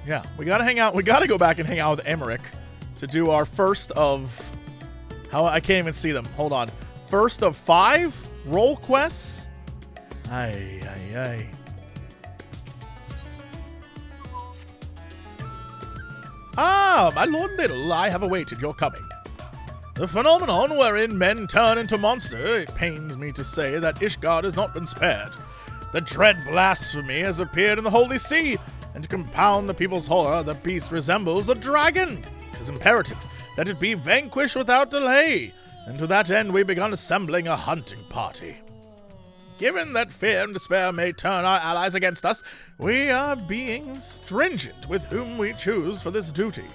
Yeah, we gotta hang out. We gotta go back and hang out with Emmeric to do our first of... I can't even see them. Hold on. First of 5 role quests? Ay, ay, ay. Ah, my Lord Little, I have awaited your coming. The phenomenon wherein men turn into monsters, it pains me to say that Ishgard has not been spared. The dread blasphemy has appeared in the Holy See, and to compound the people's horror, the beast resembles a dragon. It is imperative that it be vanquished without delay, and to that end we begun assembling a hunting party. Given that fear and despair may turn our allies against us, we are being stringent with whom we choose for this duty.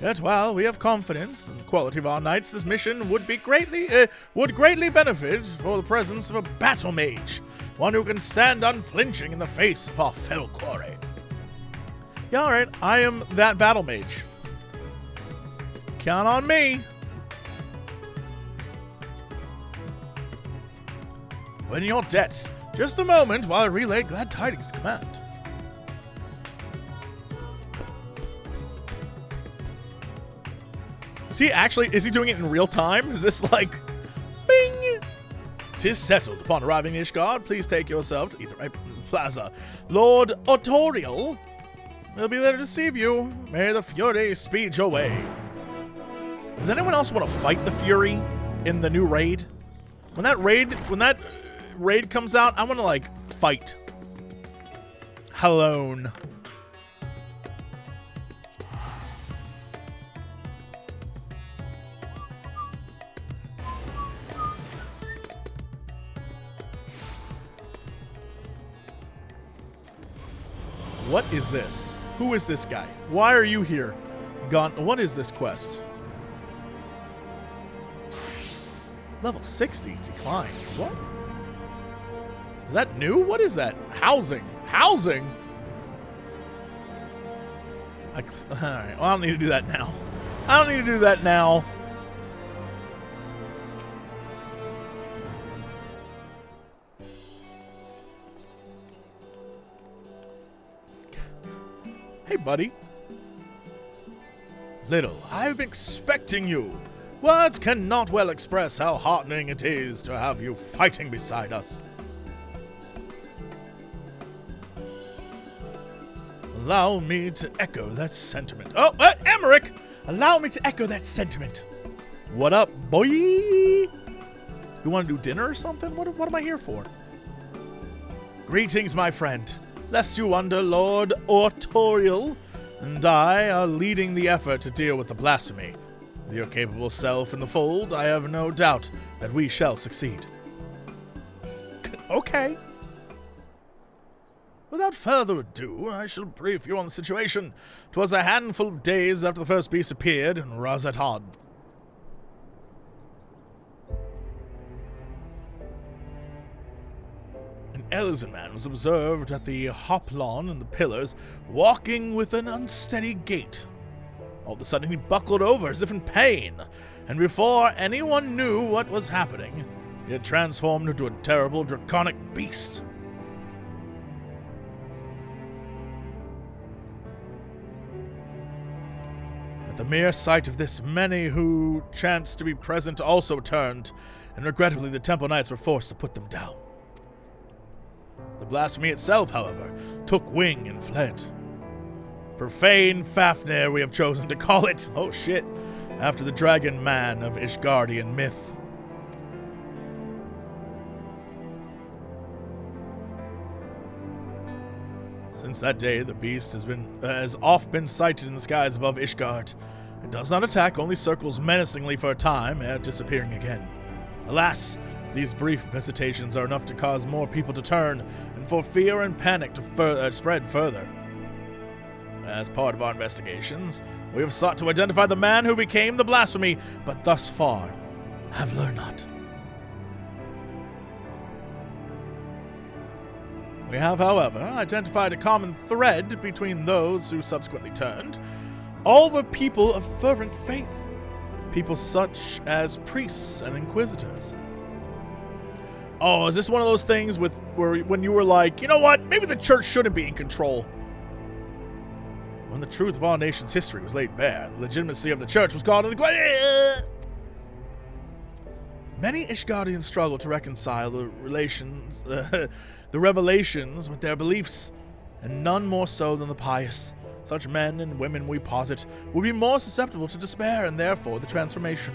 Yet while we have confidence in the quality of our knights, this mission would greatly benefit for the presence of a battle mage, one who can stand unflinching in the face of our fell quarry. Yeah, alright, I am that battle mage. Count on me. When your debts. Just a moment while I relay glad tidings to command. Is he doing it in real time? Is this like, bing? 'Tis settled. Upon arriving in Ishgard, please take yourself to Ether Plaza. Lord Autorial will be there to receive you. May the Fury speed your way. Does anyone else want to fight the Fury in the new raid? When that raid comes out, I want to like fight. Alone. What is this? Who is this guy? Why are you here? What is this quest? Level 60, decline. What? Is that new? What is that? Housing. Housing? Alright, well, I don't need to do that now. I don't need to do that now. Hey, buddy. Little, I've been expecting you. Words cannot well express how heartening it is to have you fighting beside us. Allow me to echo that sentiment. Oh, Emmeric! Allow me to echo that sentiment. What up, boy? You want to do dinner or something? What am I here for? Greetings, my friend. Lest you wonder, Lord Autorial and I are leading the effort to deal with the blasphemy. With your capable self in the fold, I have no doubt that we shall succeed. Okay. Without further ado, I shall brief you on the situation. 'Twas a handful of days after the first beast appeared in Razatad. An Elzen man was observed at the hoplon and the pillars, walking with an unsteady gait. All of a sudden he buckled over as if in pain, and before anyone knew what was happening, he had transformed into a terrible draconic beast. At the mere sight of this, many who chanced to be present also turned, and regrettably the Temple Knights were forced to put them down. The blasphemy itself, however, took wing and fled. Profane Thavnair, we have chosen to call it. Oh shit. After the dragon man of Ishgardian myth. Since that day, the beast has oft been sighted in the skies above Ishgard. It does not attack, only circles menacingly for a time, ere disappearing again. Alas, these brief visitations are enough to cause more people to turn, and for fear and panic to spread further. As part of our investigations, we have sought to identify the man who became the blasphemy, but thus far have learned not. We have, however, identified a common thread between those who subsequently turned. All were people of fervent faith, people such as priests and inquisitors. Oh, is this one of those things when you were like, you know what, maybe the church shouldn't be in control? When the truth of our nation's history was laid bare, the legitimacy of the church was called into question. Many Ishgardians struggle to reconcile the revelations with their beliefs, and none more so than the pious. Such men and women, we posit, will be more susceptible to despair and therefore the transformation.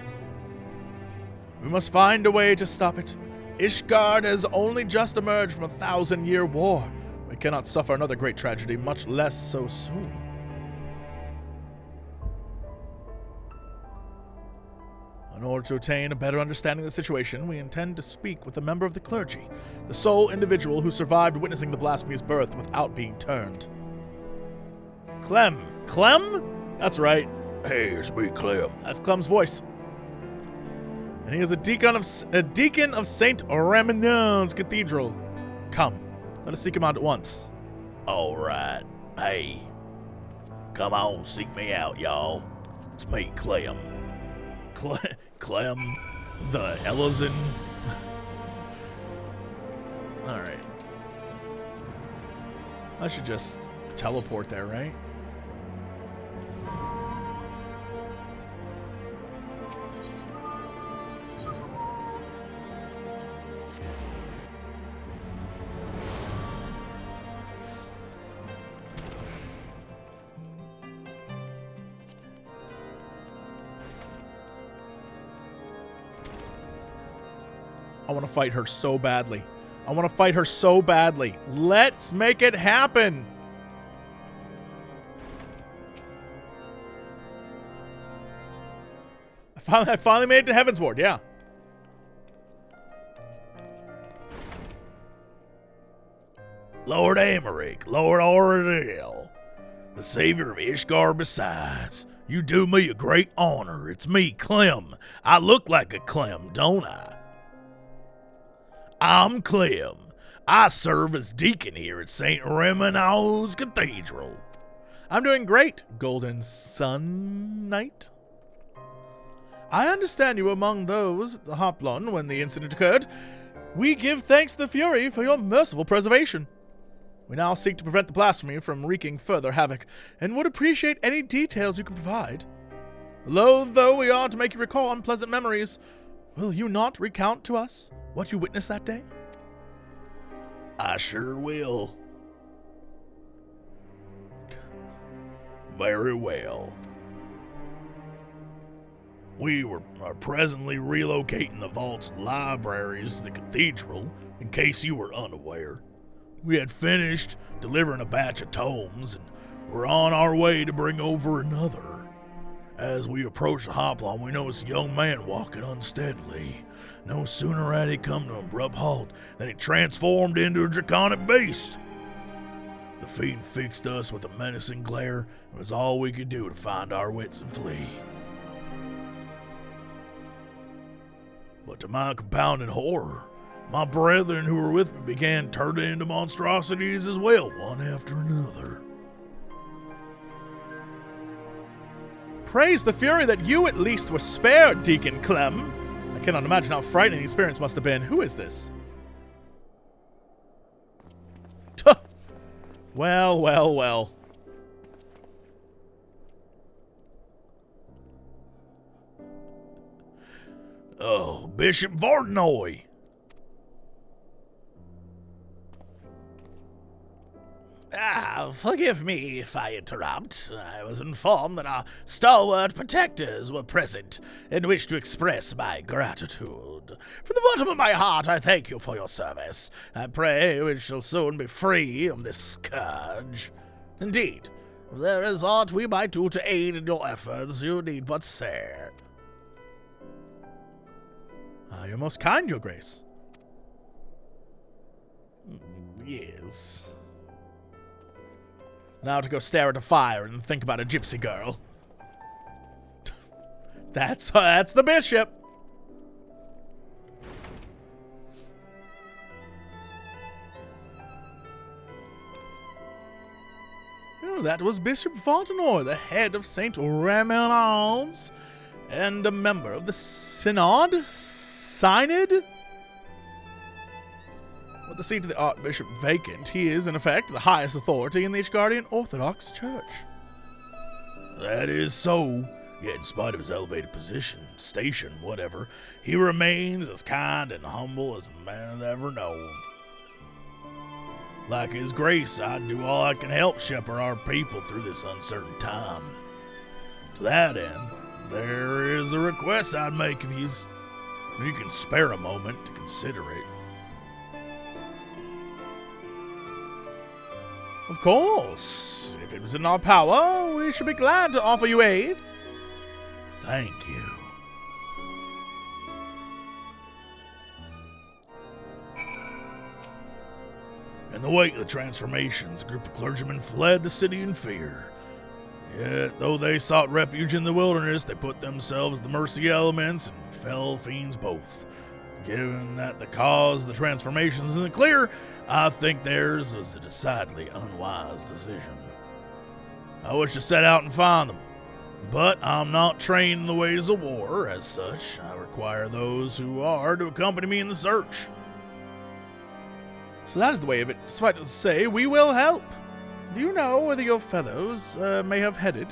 We must find a way to stop it. Ishgard has only just emerged from a 1,000-year war. We cannot suffer another great tragedy, much less so soon. In order to attain a better understanding of the situation, we intend to speak with a member of the clergy, the sole individual who survived witnessing the blasphemy's birth without being turned. Clem. Clem? That's right. Hey, it's me, Clem. That's Clem's voice. And he is a deacon of St. Raminon's Cathedral. Come, let us seek him out at once. All right. Hey, come on, seek me out, y'all. It's me, Clem. Clem, the Elizin. Alright. I should just teleport there, right? I want to fight her so badly. I want to fight her so badly. Let's make it happen. I finally made it to Heaven's Ward, yeah. Lord Emmeric, Lord Oradale, the savior of Ishgard besides. You do me a great honor. It's me, Clem. I look like a Clem, don't I? I'm Clem. I serve as deacon here at St. Raminon's Cathedral. I'm doing great, Golden Sun Knight. I understand you were among those at the Hoplon when the incident occurred. We give thanks to the Fury for your merciful preservation. We now seek to prevent the blasphemy from wreaking further havoc, and would appreciate any details you can provide. Loath though we are to make you recall unpleasant memories, will you not recount to us what you witnessed that day? I sure will. Very well. We are presently relocating the vault's libraries to the cathedral, in case you were unaware. We had finished delivering a batch of tomes, and we're on our way to bring over another. As we approached the hoplon, we noticed a young man walking unsteadily. No sooner had he come to an abrupt halt than he transformed into a draconic beast. The fiend fixed us with a menacing glare, and it was all we could do to find our wits and flee. But to my compounding horror, my brethren who were with me began turning into monstrosities as well, one after another. Praise the Fury that you at least were spared, Deacon Clem. I cannot imagine how frightening the experience must have been. Who is this? Well, well, well. Oh, Bishop Vardnoy. Forgive me if I interrupt. I was informed that our stalwart protectors were present and wish to express my gratitude. From the bottom of my heart, I thank you for your service. I pray we shall soon be free of this scourge. Indeed, if there is aught we might do to aid in your efforts, you need but say. You're most kind, Your Grace. Yes. Now to go stare at a fire and think about a gypsy girl. That's the bishop. Oh, that was Bishop Fontenoy, the head of St. Raminon's and a member of the Synod? Synod? With the seat of the Archbishop vacant, he is, in effect, the highest authority in the Ishgardian Orthodox Church. That is so. Yet in spite of his elevated position, station, whatever, he remains as kind and humble as a man has ever known. Like his grace, I do all I can help shepherd our people through this uncertain time. To that end, there is a request I'd make of you. You can spare a moment to consider it. Of course. If it was in our power, we should be glad to offer you aid. Thank you. In the wake of the transformations, a group of clergymen fled the city in fear. Yet, though they sought refuge in the wilderness, they put themselves at the mercy of elements and fell fiends both. Given that the cause of the transformations isn't clear, I think theirs was a decidedly unwise decision. I wish to set out and find them, but I'm not trained in the ways of war. As such, I require those who are to accompany me in the search. So that is the way of it. Suffice to say, we will help. Do you know whether your fellows may have headed?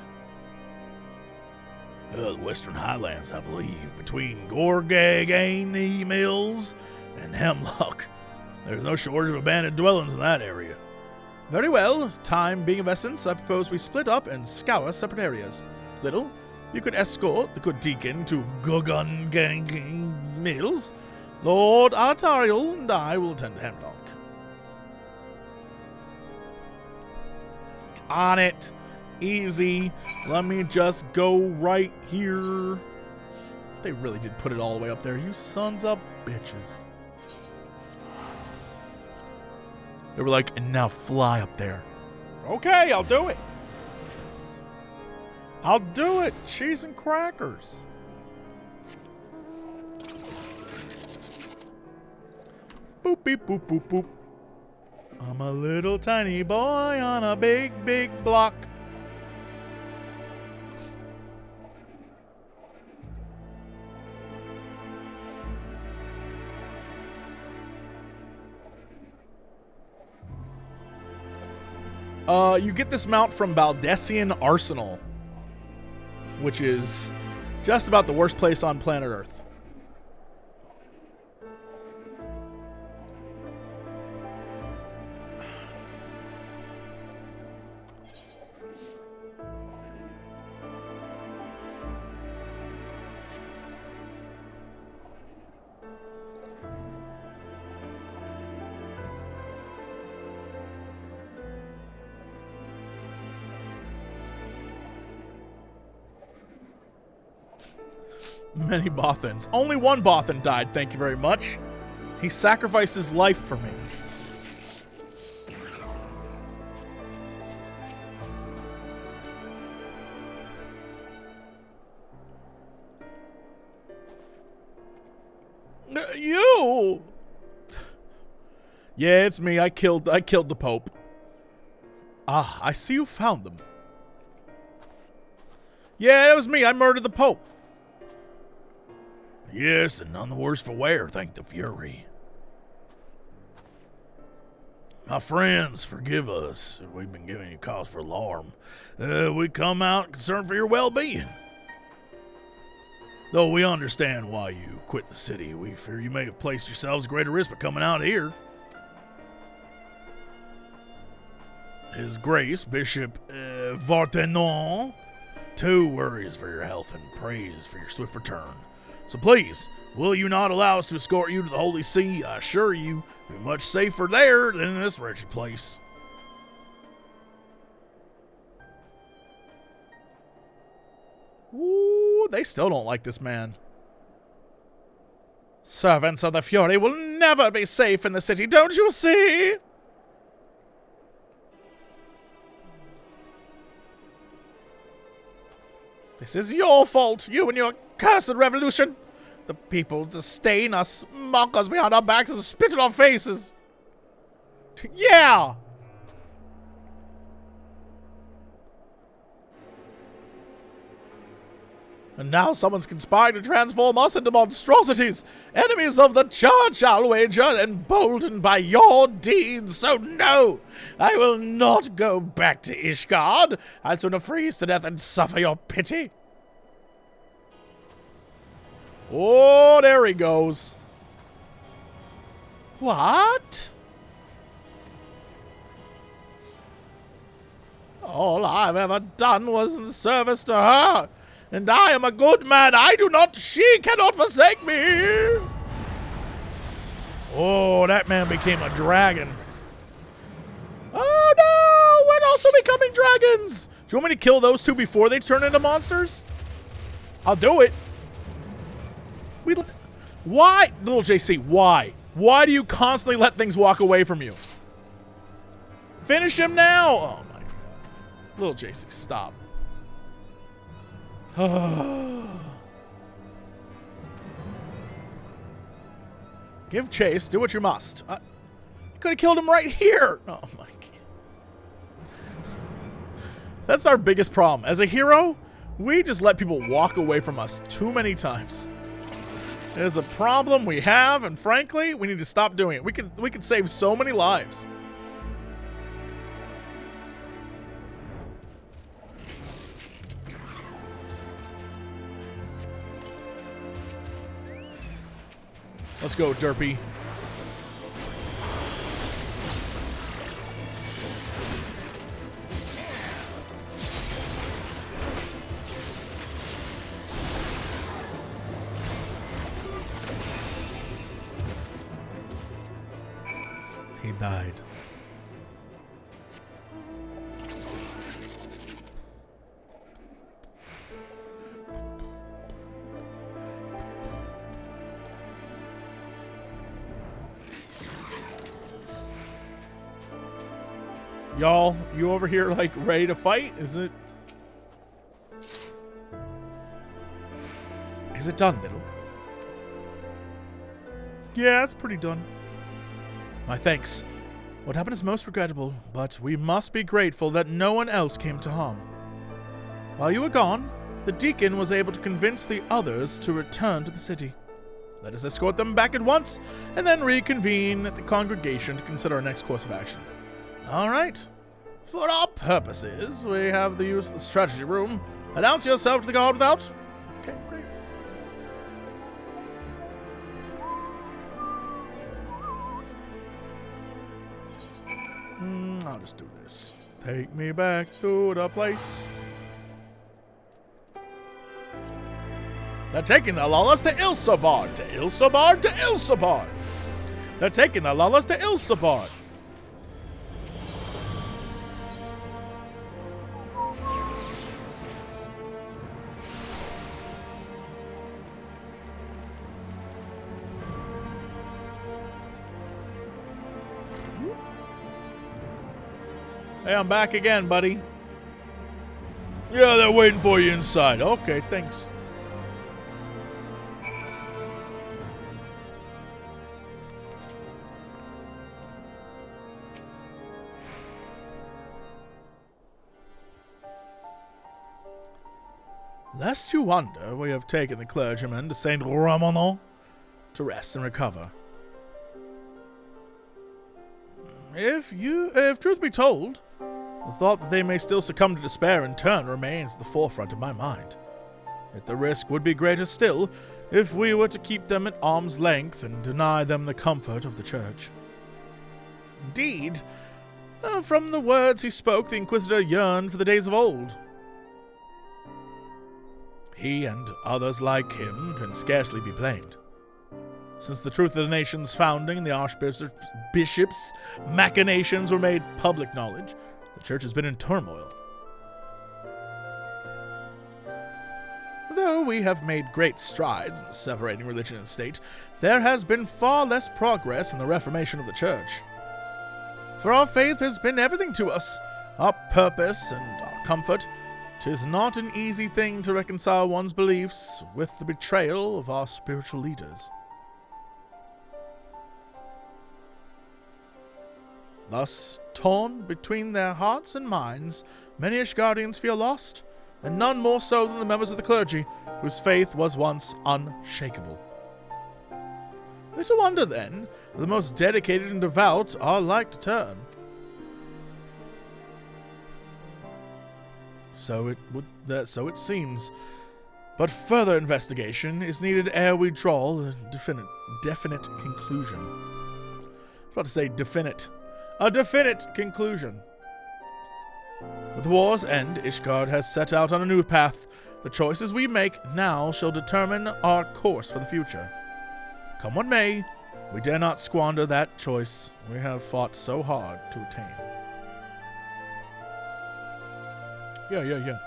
The Western Highlands, I believe, between Gorgagany Mills and Hemlock. There's no shortage of abandoned dwellings in that area. Very well. Time being of essence, I propose we split up and scour separate areas. Little, you could escort the good Deacon to Gorgagany Mills. Lord Artariel and I will attend to Hemlock. On it. Easy. Let me just go right here. They really did put it all the way up there. You sons of bitches. They were like, and now fly up there. Okay, I'll do it. I'll do it. Cheese and crackers. Boop, beep, boop, boop, boop. I'm a little tiny boy on a big, big block. You get this mount from Baldessian Arsenal, which is just about the worst place on planet Earth. Many Bothans. Only one Bothan died, thank you very much. He sacrificed his life for me. You! Yeah, it's me. I killed the Pope. Ah, I see you found them. Yeah, it was me. I murdered the Pope. Yes, and none the worse for wear, thank the Fury. My friends, forgive us if we've been giving you cause for alarm. We come out concerned for your well-being. Though we understand why you quit the city, we fear you may have placed yourselves at greater risk by coming out here. His Grace, Bishop Vartenon, too worries for your health and prays for your swift return. So please, will you not allow us to escort you to the Holy See? I assure you, you'll be much safer there than in this wretched place. Ooh, they still don't like this man. Servants of the Fury will never be safe in the city, don't you see? This is your fault, you and your cursed revolution. The people disdain us, mock us behind our backs, and spit in our faces. Yeah! And now someone's conspiring to transform us into monstrosities, enemies of the church, I'll wager, emboldened by your deeds. So no, I will not go back to Ishgard. I'd sooner freeze to death than suffer your pity. Oh, there he goes. What? All I've ever done was in service to her. And I am a good man. She cannot forsake me. Oh, that man became a dragon. Oh no, we're also becoming dragons. Do you want me to kill those two before they turn into monsters? I'll do it. Why? Lil JC, why? Why do you constantly let things walk away from you? Finish him now. Oh my God. Lil JC, stop. Give chase. Do what you must. You could have killed him right here. Oh my God. That's our biggest problem. As a hero, we just let people walk away from us too many times. It is a problem we have, and frankly, we need to stop doing it. We could save so many lives. Let's go, Derpy. He died. Y'all, you over here like ready to fight? Is it done, Middle? Yeah, it's pretty done. My thanks. What happened is most regrettable, but we must be grateful that no one else came to harm. While you were gone, the Deacon was able to convince the others to return to the city. Let us escort them back at once, and then reconvene at the congregation to consider our next course of action. All right. For our purposes, we have the use of the strategy room. Announce yourself to the guard without. Okay, great. I'll just do this. Take me back to the place. They're taking the lawless to Ilsobard, to Ilsobard, to Ilsobard. They're taking the lawless to Ilsobard. Hey, I'm back again, buddy. Yeah, they're waiting for you inside. Okay, thanks. Lest you wonder, we have taken the clergyman to Saint Ramonon to rest and recover. If truth be told, the thought that they may still succumb to despair in turn remains at the forefront of my mind. Yet the risk would be greater still if we were to keep them at arm's length and deny them the comfort of the church. Indeed, from the words he spoke, the Inquisitor yearned for the days of old. He and others like him can scarcely be blamed. Since the truth of the nation's founding and the archbishop's machinations were made public knowledge, the church has been in turmoil. Though we have made great strides in separating religion and state, there has been far less progress in the reformation of the church. For our faith has been everything to us, our purpose and our comfort. 'Tis not an easy thing to reconcile one's beliefs with the betrayal of our spiritual leaders. Thus, torn between their hearts and minds, many Ishgardians feel lost, and none more so than the members of the clergy, whose faith was once unshakable. Little wonder, then, the most dedicated and devout are like to turn. So it seems. But further investigation is needed ere we draw a definite conclusion. I was about to say definite. A definite conclusion. With the war's end, Ishgard has set out on a new path. The choices we make now shall determine our course for the future. Come what may, we dare not squander that choice we have fought so hard to attain. Yeah.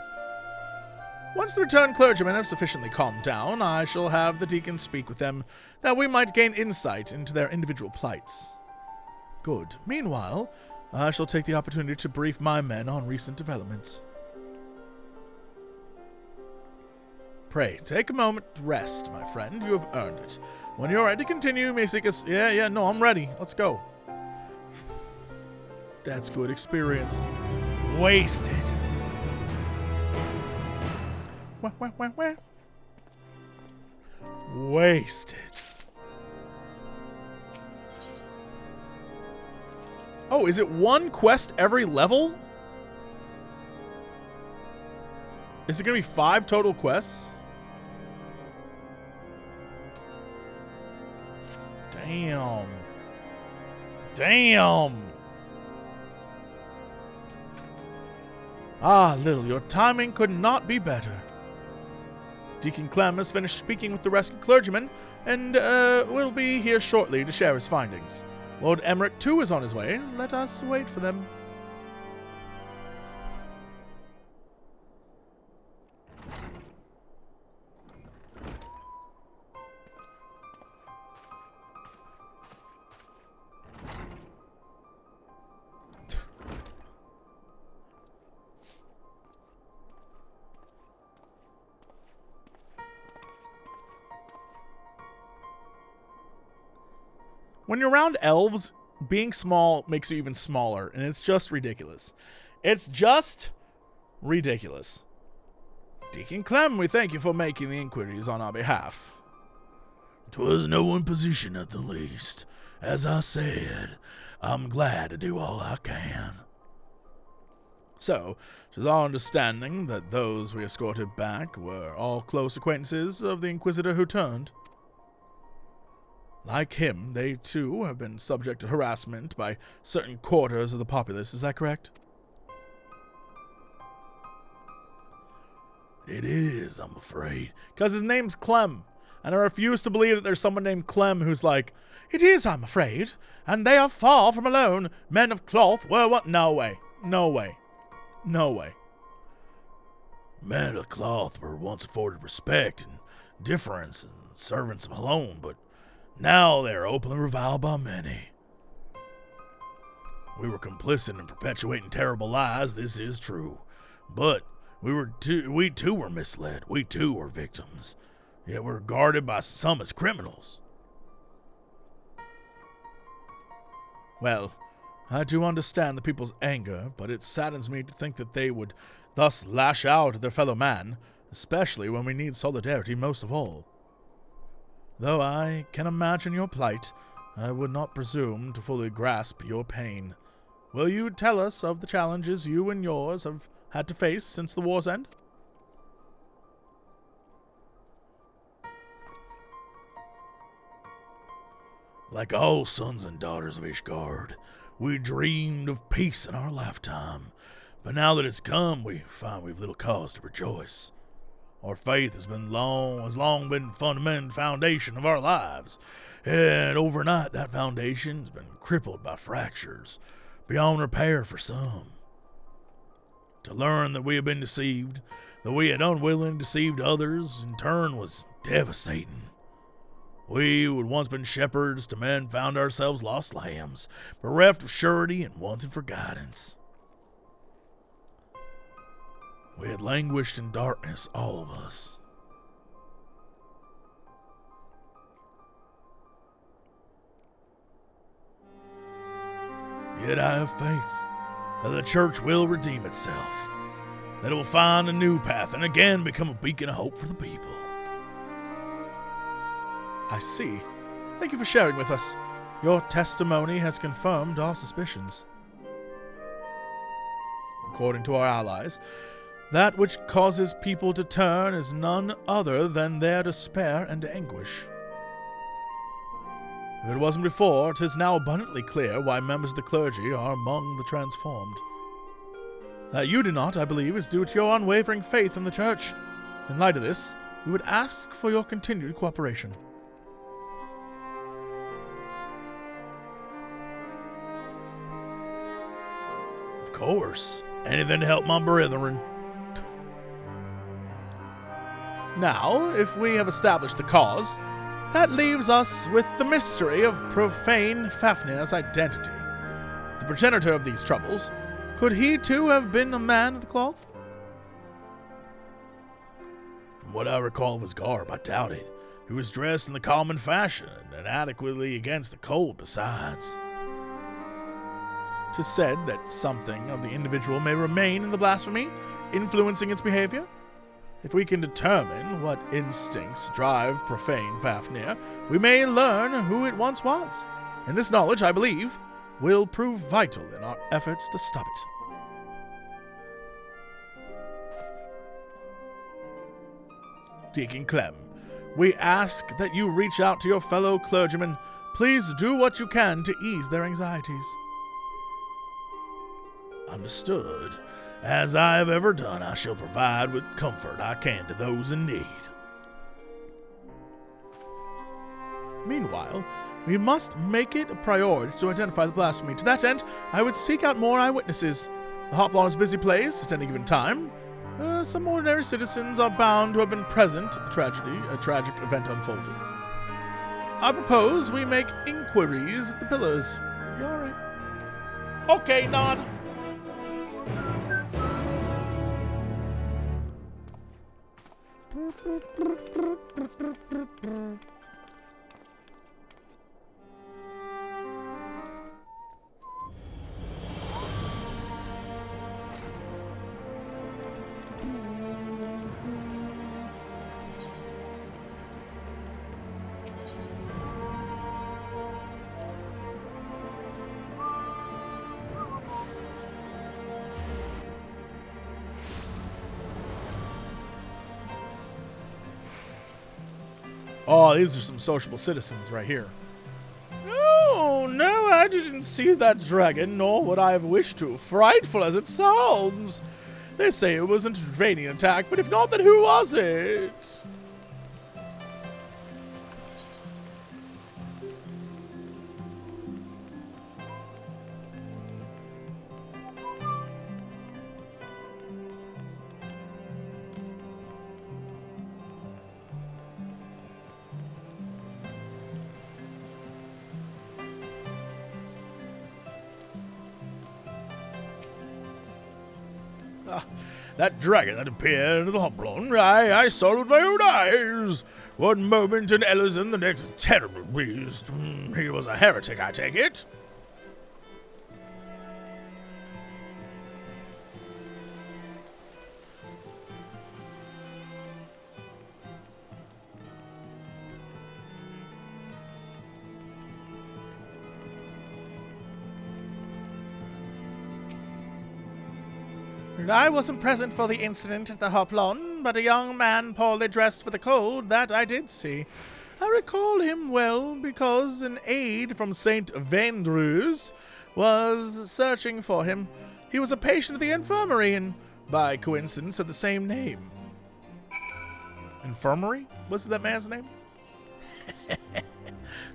Once the returned clergymen have sufficiently calmed down, I shall have the Deacon speak with them, that we might gain insight into their individual plights. Good. Meanwhile, I shall take the opportunity to brief my men on recent developments. Pray, take a moment to rest, my friend. You have earned it. When you're ready to continue, you may seek us. Yeah, no, I'm ready. Let's go. That's good experience. Wasted. Where? Wasted. Oh, is it one quest every level? Is it going to be 5 total quests? Damn. Ah, Little, your timing could not be better. Deacon Clem has finished speaking with the rescued clergyman, and will be here shortly to share his findings. Lord Emmeric, too, is on his way. Let us wait for them. When you're around elves, being small makes you even smaller, and it's just ridiculous. It's just ridiculous. Deacon Clem, we thank you for making the inquiries on our behalf. 'Twas no imposition at the least. As I said, I'm glad to do all I can. So, it is our understanding that those we escorted back were all close acquaintances of the Inquisitor who turned. Like him, they too have been subject to harassment by certain quarters of the populace, is that correct? It is, I'm afraid. Because his name's Clem, and I refuse to believe that there's someone named Clem who's like, it is, I'm afraid, and they are far from alone. Men of cloth were what? No way. Men of cloth were once afforded respect and deference and servants alone, but now they are openly reviled by many. We were complicit in perpetuating terrible lies, this is true. But we too were misled. We too were victims. Yet we're regarded by some as criminals. Well, I do understand the people's anger, but it saddens me to think that they would thus lash out at their fellow man, especially when we need solidarity most of all. Though I can imagine your plight, I would not presume to fully grasp your pain. Will you tell us of the challenges you and yours have had to face since the war's end? Like all sons and daughters of Ishgard, we dreamed of peace in our lifetime, but now that it's come, we find we've little cause to rejoice. Our faith has long been the fundamental foundation of our lives, and overnight that foundation has been crippled by fractures, beyond repair for some. To learn that we had been deceived, that we had unwillingly deceived others, in turn was devastating. We who had once been shepherds to men found ourselves lost lambs, bereft of surety and wanting for guidance. We had languished in darkness, all of us. Yet I have faith that the church will redeem itself. that it will find a new path and again become a beacon of hope for the people. I see. Thank you for sharing with us. Your testimony has confirmed our suspicions. According to our allies, that which causes people to turn is none other than their despair and anguish. If it wasn't before, 'tis now abundantly clear why members of the clergy are among the transformed. That you do not, I believe, is due to your unwavering faith in the Church. In light of this, we would ask for your continued cooperation. Of course. Anything to help my brethren. Now, if we have established the cause, that leaves us with the mystery of profane Thavnair's identity. The progenitor of these troubles, could he too have been a man of the cloth? From what I recall of his garb, I doubt it. He was dressed in the common fashion, and adequately against the cold besides. 'Tis said that something of the individual may remain in the blasphemy, influencing its behavior. If we can determine what instincts drive profane Thavnair, we may learn who it once was. And this knowledge, I believe, will prove vital in our efforts to stop it. Deacon Clem, we ask that you reach out to your fellow clergymen. Please do what you can to ease their anxieties. Understood. As I have ever done, I shall provide with comfort I can to those in need. Meanwhile, we must make it a priority to identify the blasphemy. To that end, I would seek out more eyewitnesses. The Hoplon is a busy place at any given time. Some ordinary citizens are bound to have been present at the tragic event unfolded. I propose we make inquiries at the pillars. You all right? Okay, nod. Oh, these are some sociable citizens right here. No, I didn't see that dragon, nor would I have wished to, frightful as it sounds. They say it was an invading attack, but if not, then who was it? That dragon that appeared in the Hoplon, I saw it with my own eyes. One moment an Ellison, the next a terrible beast. He was a heretic, I take it. I wasn't present for the incident at the Hoplon, but a young man poorly dressed for the cold, that I did see. I recall him well because an aide from St. Vandro's was searching for him. He was a patient of the infirmary and, by coincidence, had the same name. Infirmary? What's that man's name?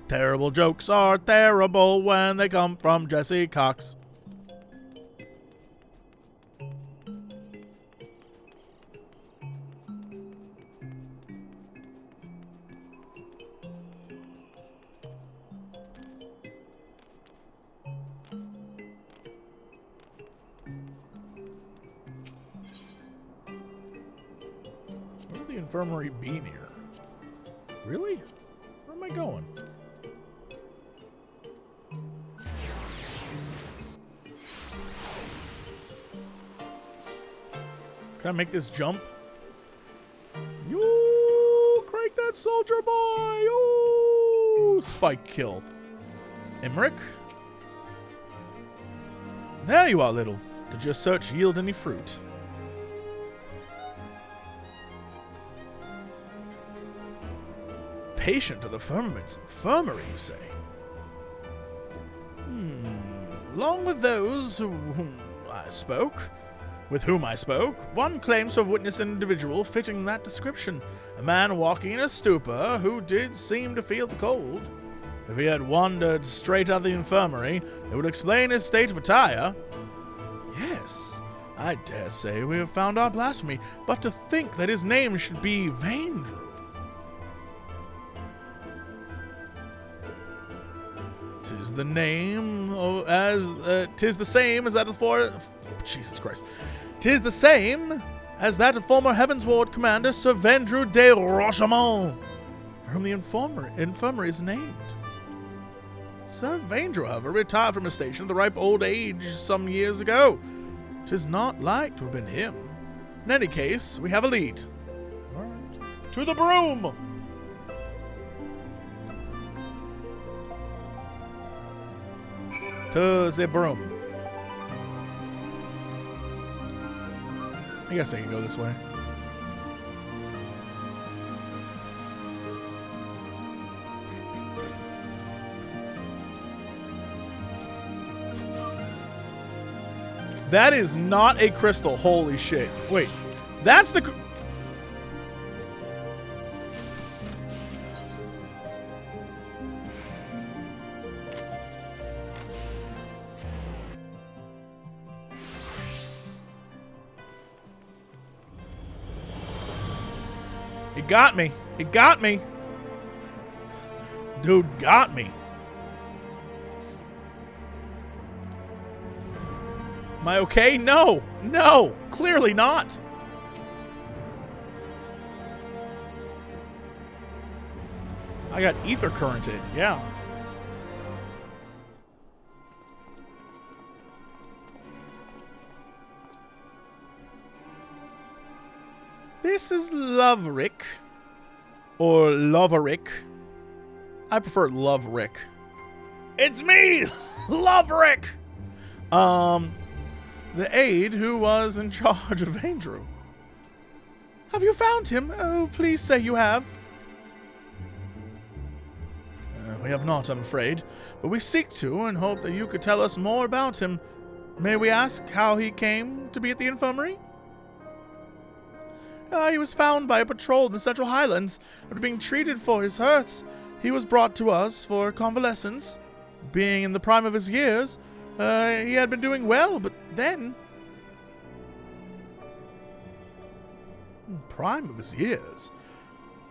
Terrible jokes are terrible when they come from Jesse Cox. Infirmary be near? Really? Where am I going? Can Can I make this jump? Yoo! Crank that soldier boy! Yoo! Spike kill. Emmeric? There you are, little. Did your search yield any fruit? Patient of the firmament's infirmary, you say? Along with those with whom I spoke, one claims to have witnessed an individual fitting that description. A man walking in a stupor who did seem to feel the cold. If he had wandered straight out of the infirmary, it would explain his state of attire. Yes, I dare say we have found our blasphemy, but to think that his name should be Vandro. 'Tis the name as 'tis the same as that of Jesus Christ. 'Tis the same as that of former Heaven's Ward Commander Sir Vandro de Rochemont, for whom the infirmary is named. Sir Vandro, however, retired from his station at the ripe old age some years ago. 'Tis not like to have been him. In any case, we have a lead. All right. To the broom! To the broom. I guess I can go this way. That is not a crystal. Holy shit. Wait. That's the... It got me. It got me. Dude got me. Am I okay? No. No. Clearly not. I got ether currented. Yeah. This is Loverick. Or Loverick. I prefer Loverick. It's me! Loverick! The aide who was in charge of Vandro. Have you found him? Oh, please say you have. We have not, I'm afraid, but we seek to and hope that you could tell us more about him. May we ask how he came to be at the infirmary? He was found by a patrol in the Central Highlands. After being treated for his hurts, he was brought to us for convalescence. Being in the prime of his years, he had been doing well, but then... Prime of his years?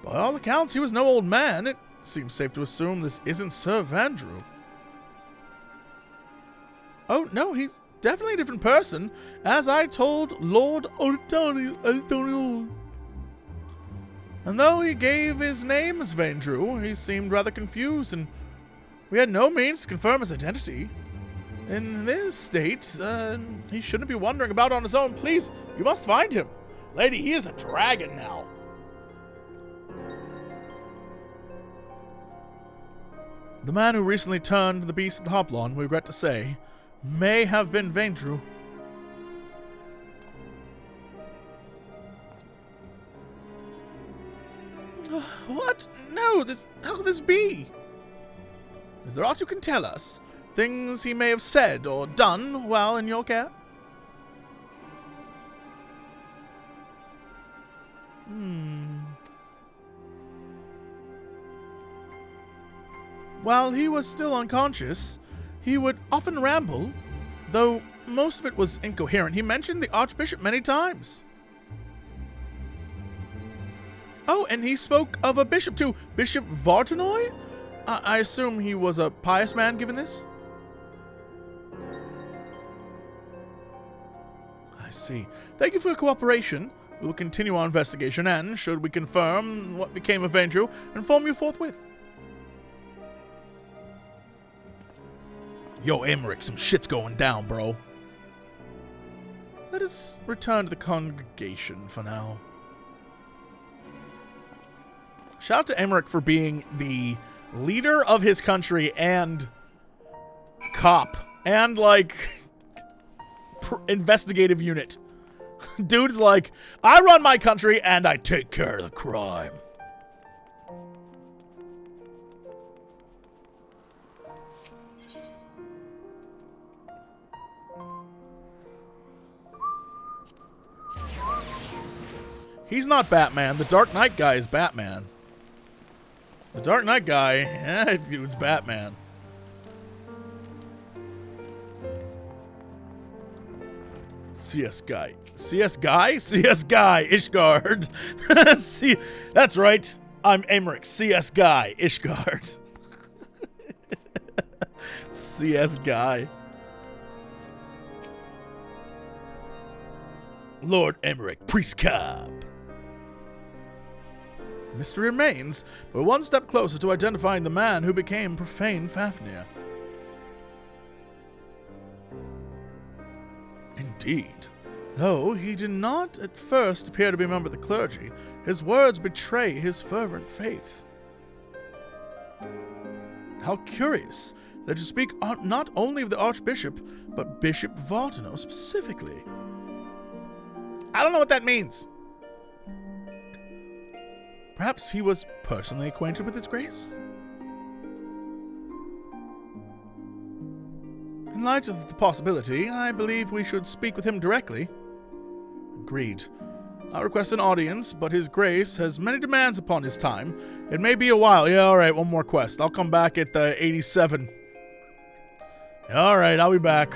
By all accounts, he was no old man. It seems safe to assume this isn't Sir Vandro. Oh, no, he's definitely a different person, as I told Lord Antonio. And though he gave his name as Vandro, he seemed rather confused, and we had no means to confirm his identity. In this state, he shouldn't be wandering about on his own. Please, you must find him. Lady, he is a dragon now. The man who recently turned the beast at the Hoplon, we regret to say, may have been Vandro. What? No, how can this be? Is there aught you can tell us? Things he may have said or done while in your care? While he was still unconscious, he would often ramble, though most of it was incoherent. He mentioned the Archbishop many times. Oh, and he spoke of a bishop too, Bishop Vartanoy? I assume he was a pious man given this? I see. Thank you for your cooperation. We will continue our investigation and, should we confirm what became of Vandro, inform you forthwith. Yo, Emmeric, some shit's going down, bro. Let us return to the congregation for now. Shout out to Emmeric for being the leader of his country and cop and, like, investigative unit. Dude's like, I run my country and I take care of the crime. He's not Batman. The Dark Knight guy is Batman. The Dark Knight guy, it's Batman. CS guy. CS guy? CS guy. Ishgard. See, that's right. I'm Emmeric. CS guy. Ishgard. CS guy. Lord Emmeric, priest cab. The mystery remains, but we're one step closer to identifying the man who became profane Thavnair. Indeed. Though he did not at first appear to be a member of the clergy, his words betray his fervent faith. How curious that you speak not only of the Archbishop, but Bishop Vandro specifically. I don't know what that means. Perhaps he was personally acquainted with His Grace? In light of the possibility, I believe we should speak with him directly. Agreed. I request an audience, but His Grace has many demands upon his time. It may be a while. Yeah, alright, one more quest. I'll come back at the 87. Alright, I'll be back.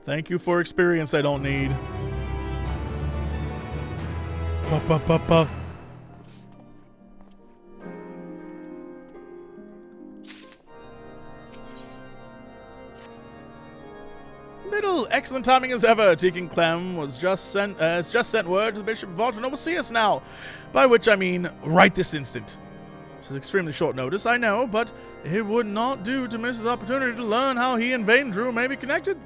Thank you for experience I don't need. Ba-ba-ba-ba. Little excellent timing as ever. Deacon Clem has just sent word to the Bishop of Vandro will see us now. By which I mean right this instant. This is extremely short notice, I know, but it would not do to miss his opportunity to learn how he and Vandro may be connected.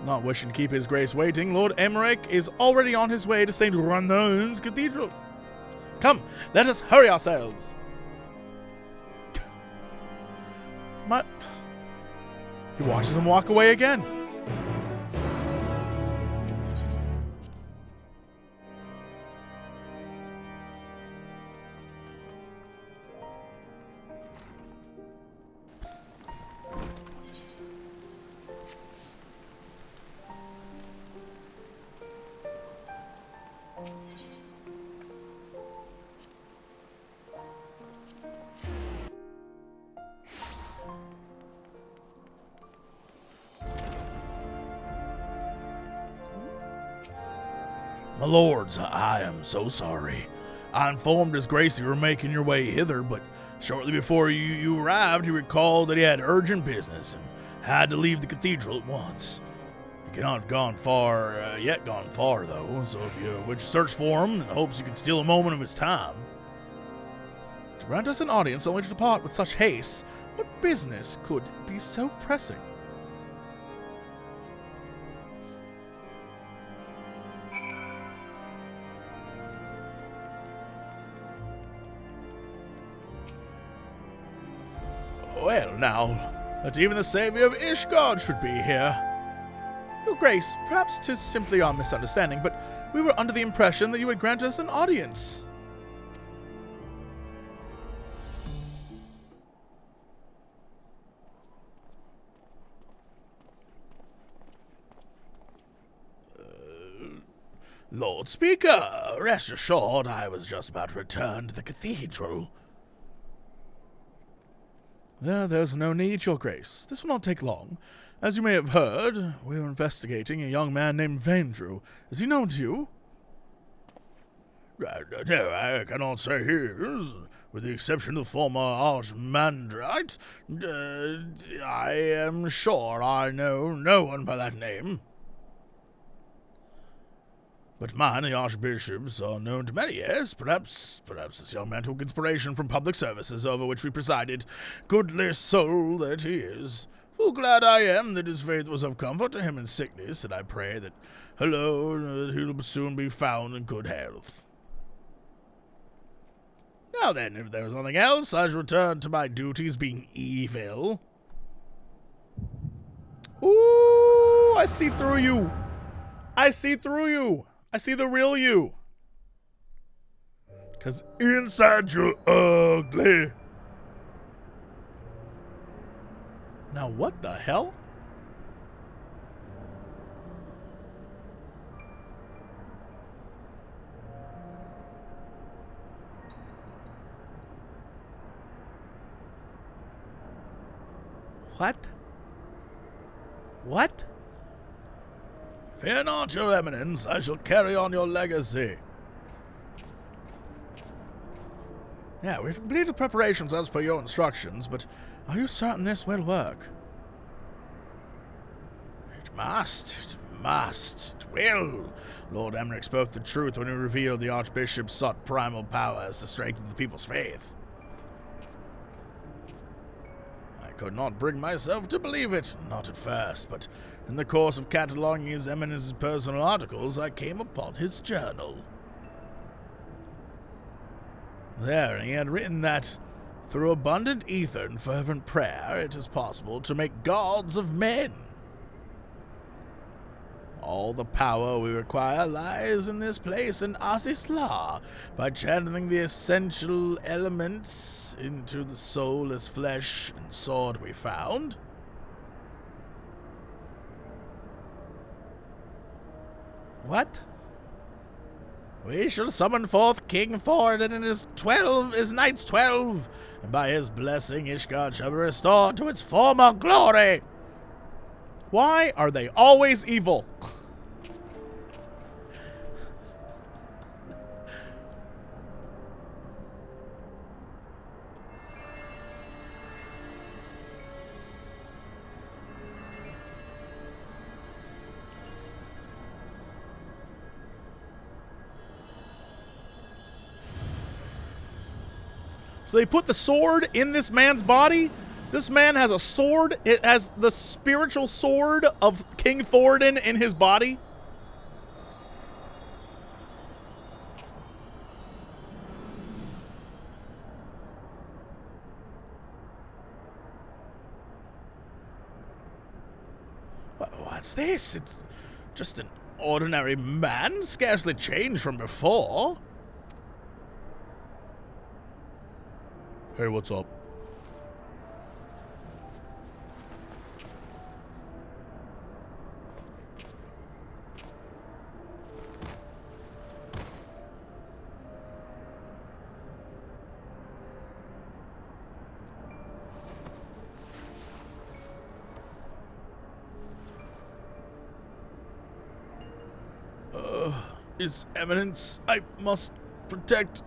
Not wishing to keep His Grace waiting, Lord Emmeric is already on his way to St. Ranon's Cathedral. Come, let us hurry ourselves. He watches him walk away again. My lords, I am so sorry. I informed His Grace you were making your way hither, but shortly before you arrived, he recalled that he had urgent business and had to leave the cathedral at once. He cannot have gone far, though, so if you would search for him in hopes you can steal a moment of his time. To grant us an audience only to depart with such haste, what business could be so pressing? Well, now, that even the savior of Ishgard should be here. Your Grace, perhaps 'tis simply our misunderstanding, but we were under the impression that you would grant us an audience. Lord Speaker, rest assured I was just about to return to the cathedral. There's no need, Your Grace. This will not take long. As you may have heard, we are investigating a young man named Vandro. Is he known to you? No, I cannot say he is. With the exception of the former Archmandrite, I am sure I know no one by that name. But mine and the Archbishops are known to many, yes. Perhaps this young man took inspiration from public services over which we presided. Goodly soul that he is. Full glad I am that his faith was of comfort to him in sickness, and I pray that, that he'll soon be found in good health. Now then, if there's nothing else, I shall return to my duties being evil. Ooh, I see through you. I see through you. I see the real you. Because inside you're ugly. Now what the hell? What? What? Fear not, your eminence. I shall carry on your legacy. Yeah, we've completed preparations as per your instructions, but are you certain this will work? It must. It will. Lord Emmeric spoke the truth when he revealed the Archbishop sought primal powers to strengthen the people's faith. I could not bring myself to believe it, not at first, but in the course of cataloguing His Eminence's personal articles, I came upon his journal. There, he had written that, through abundant ether and fervent prayer, it is possible to make gods of men. All the power we require lies in this place in Asisla, by channeling the essential elements into the soulless flesh and sword we found. What? We shall summon forth King Thorin and his knights 12, and by his blessing Ishgard shall be restored to its former glory. Why are they always evil? So they put the sword in this man's body? This man has a sword. It has the spiritual sword of King Thorin in his body. What's this? It's just an ordinary man, scarcely changed from before. Hey, what's up? His Eminence, I must protect.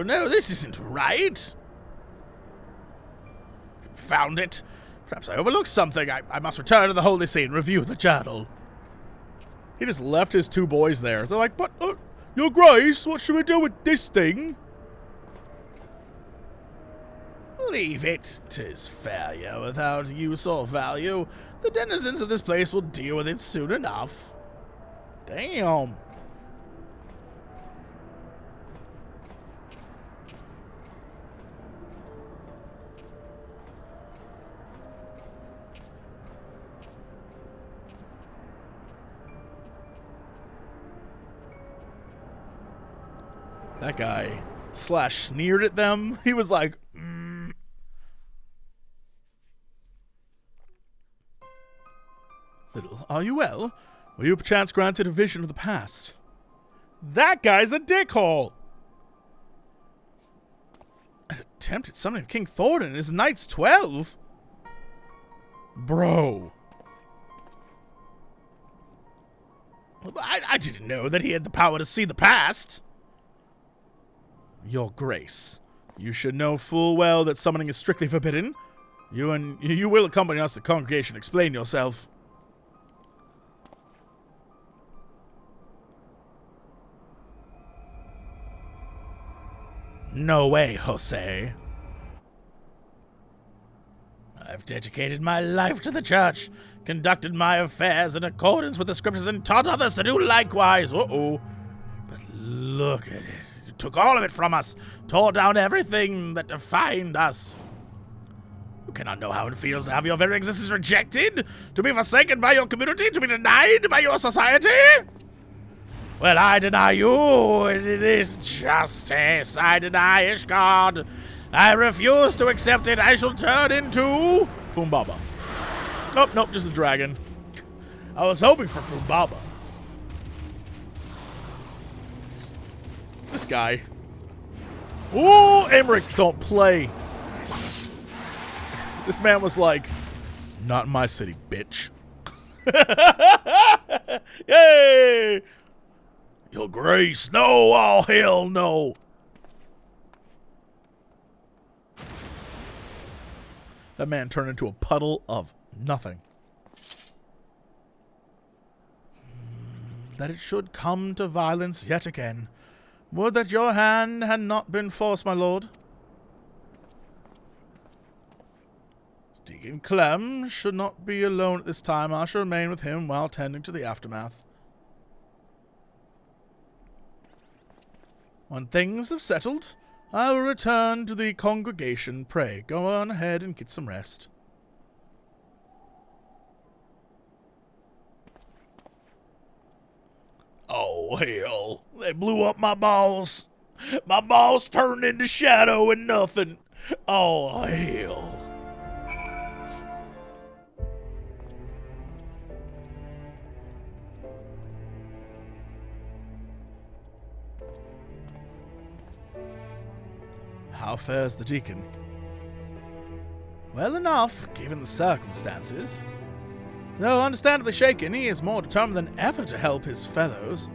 No, this isn't right. Found it. Perhaps I overlooked something. I must return to the Holy See and review the journal. He just left his two boys there. They're like, but, Your Grace, what should we do with this thing? Leave it. 'Tis failure without use or value. The denizens of this place will deal with it soon enough. Damn. That guy sneered at them. He was like, Little, are you well? Were you perchance granted a vision of the past? That guy's a dickhole! An attempt at summoning King Thorin and his knights 12? Bro. I didn't know that he had the power to see the past. Your Grace, you should know full well that summoning is strictly forbidden. You will accompany us to the congregation. Explain yourself. No way, Jose. I've dedicated my life to the church, conducted my affairs in accordance with the scriptures, and taught others to do likewise. Uh-oh. But look at it. You took all of it from us, tore down everything that defined us. You cannot know how it feels to have your very existence rejected, to be forsaken by your community, to be denied by your society. Well, I deny you, and it is justice. I deny Ishgard. I refuse to accept it. I shall turn into Fumbaba. Oh, nope, just a dragon. I was hoping for Fumbaba. This guy. Ooh, Emmeric, don't play. This man was like, not in my city, bitch. Yay! Your grace, no, oh hell no. That man turned into a puddle of nothing. That it should come to violence yet again. Would that your hand had not been forced, my lord. Deacon Clem should not be alone at this time. I shall remain with him while tending to the aftermath. When things have settled, I will return to the congregation. Pray, go on ahead and get some rest. Oh, hell. They blew up my balls. My balls turned into shadow and nothing. Oh, hell. How fares the Deacon? Well enough, given the circumstances. Though understandably shaken, he is more determined than ever to help his fellows.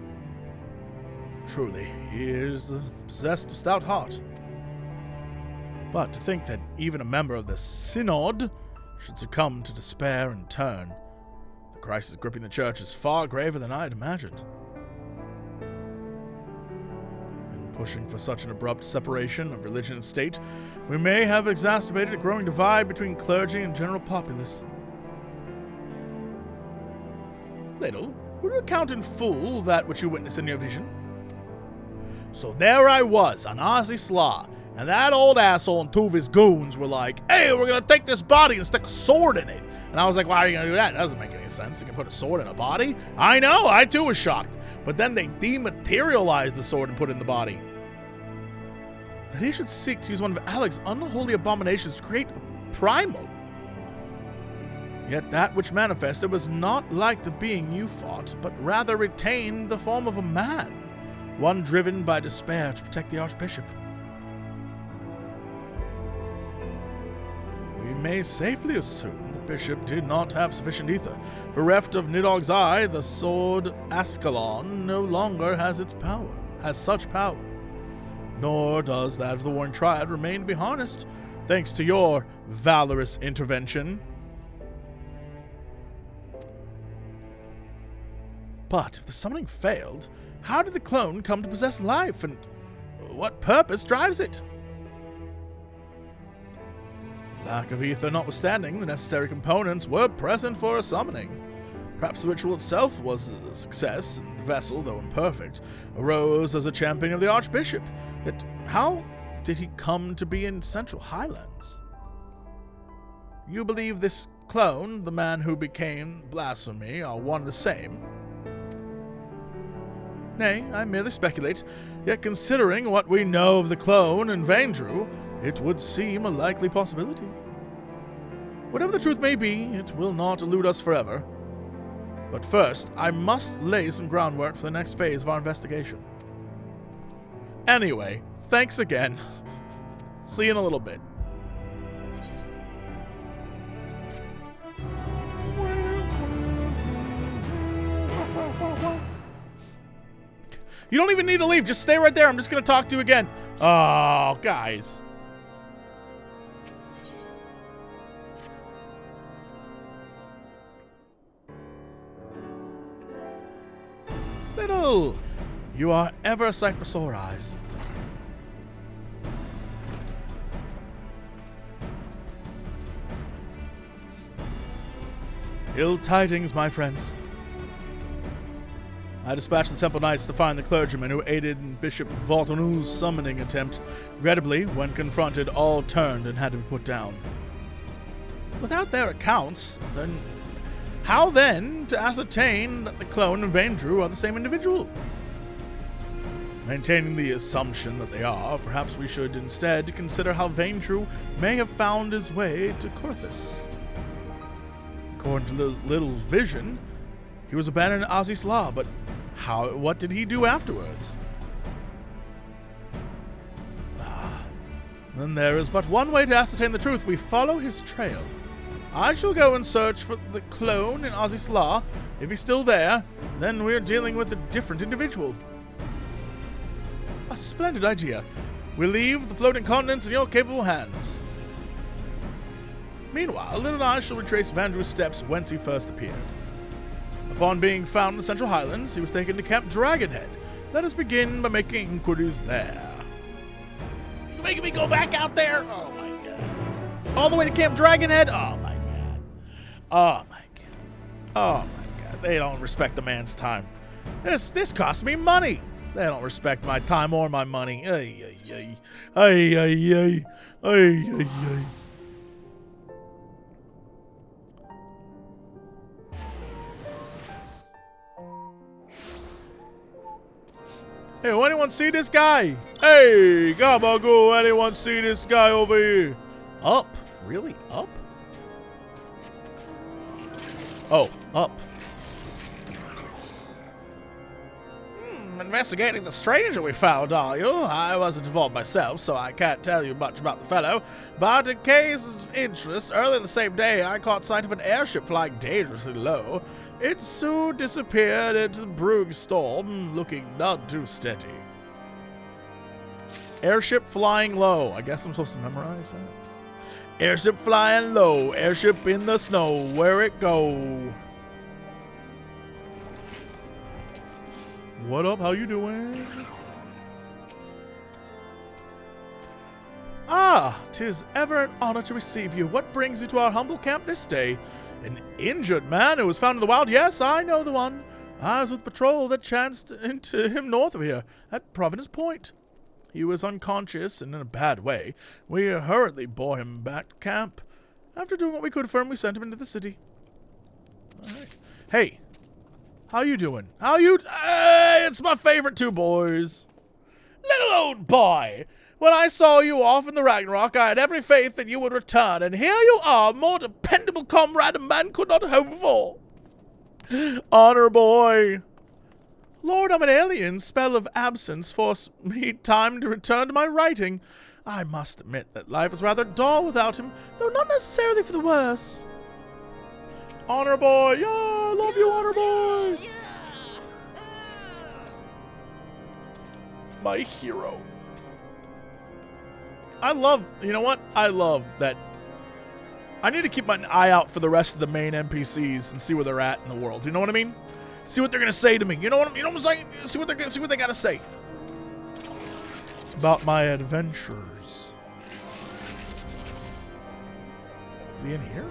Truly, he is possessed of stout heart. But to think that even a member of the Synod should succumb to despair and turn. The crisis gripping the church is far graver than I had imagined. Pushing for such an abrupt separation of religion and state, we may have exacerbated a growing divide between clergy and general populace. Little, would you account in full that which you witnessed in your vision? So there I was, on Ozzy Slaw, and that old asshole and two of his goons were like, hey, we're gonna take this body and stick a sword in it. And I was like, why are you gonna do that? That doesn't make any sense. You can put a sword in a body? I know, I too was shocked. But then they dematerialized the sword and put it in the body. That he should seek to use one of Alec's unholy abominations to create a primal. Yet that which manifested was not like the being you fought, but rather retained the form of a man, one driven by despair to protect the Archbishop. We may safely assume the bishop did not have sufficient ether. Bereft of Nidog's eye, the sword Ascalon no longer has such power. Nor does that of the Warring Triad remain to be harnessed, thanks to your valorous intervention. But if the summoning failed, how did the clone come to possess life, and what purpose drives it? Lack of ether notwithstanding, the necessary components were present for a summoning. Perhaps the ritual itself was a success, and the vessel, though imperfect, arose as a champion of the Archbishop. Yet how did he come to be in Central Highlands? You believe this clone, the man who became blasphemy, are one and the same? Nay, I merely speculate, yet considering what we know of the clone and Vandro, it would seem a likely possibility. Whatever the truth may be, it will not elude us forever. But first, I must lay some groundwork for the next phase of our investigation. Anyway, thanks again. See you in a little bit. You don't even need to leave. Just stay right there. I'm just going to talk to you again. Oh, guys. Little, you are ever a sight for sore eyes. Ill tidings, my friends. I dispatched the Temple Knights to find the clergyman who aided in Bishop Voltonou's summoning attempt. Regrettably, when confronted, all turned and had to be put down. Without their accounts, then how then to ascertain that the clone and Vandro are the same individual? Maintaining the assumption that they are, perhaps we should instead consider how Vandro may have found his way to Corthus. According to Little's vision, he was abandoned in Azisla, but what did he do afterwards? Then there is but one way to ascertain the truth. We follow his trail. I shall go and search for the clone in Azisla. If he's still there, then we're dealing with a different individual. A splendid idea. We'll leave the floating continents in your capable hands. Meanwhile, Little and I shall retrace Vandro's steps whence he first appeared. Upon being found in the Central Highlands, he was taken to Camp Dragonhead. Let us begin by making inquiries there. You making me go back out there? Oh my god. All the way to Camp Dragonhead? Oh my god. Oh my god. Oh my god. They don't respect the man's time. This cost me money. They don't respect my time or my money. Ay, ay, ay. Ay, ay, ay. Ay, ay, ay. Hey, will anyone see this guy? Hey, gabagool, anyone see this guy over here? Up? Really? Up? Oh, up. Investigating the stranger we found, are you? I wasn't involved myself, so I can't tell you much about the fellow. But in case of interest, earlier the same day, I caught sight of an airship flying dangerously low. It soon disappeared into the brewing storm, looking none too steady. Airship flying low. I guess I'm supposed to memorize that. Airship flying low. Airship in the snow. Where it go? What up? How you doing? Ah, 'tis ever an honor to receive you. What brings you to our humble camp this day? An injured man who was found in the wild? Yes, I know the one. I was with patrol that chanced into him north of here, at Providence Point. He was unconscious and in a bad way. We hurriedly bore him back to camp. After doing what we could for him, we sent him into the city. All right. Hey, how you doing? How you? It's my favorite two boys. Little old boy. When I saw you off in the Ragnarok, I had every faith that you would return, and here you are, more dependable comrade a man could not hope for. Honor boy. Lord, I'm an alien. Spell of absence forced me time to return to my writing. I must admit that life was rather dull without him, though not necessarily for the worse. Honor boy. Yeah, I love you, honor boy. My hero. You know what? I love that. I need to keep my eye out for the rest of the main NPCs and see where they're at in the world. You know what I mean? See what they're gonna say to me. You know what I'm saying? See what they gotta say about my adventures. Is he in here?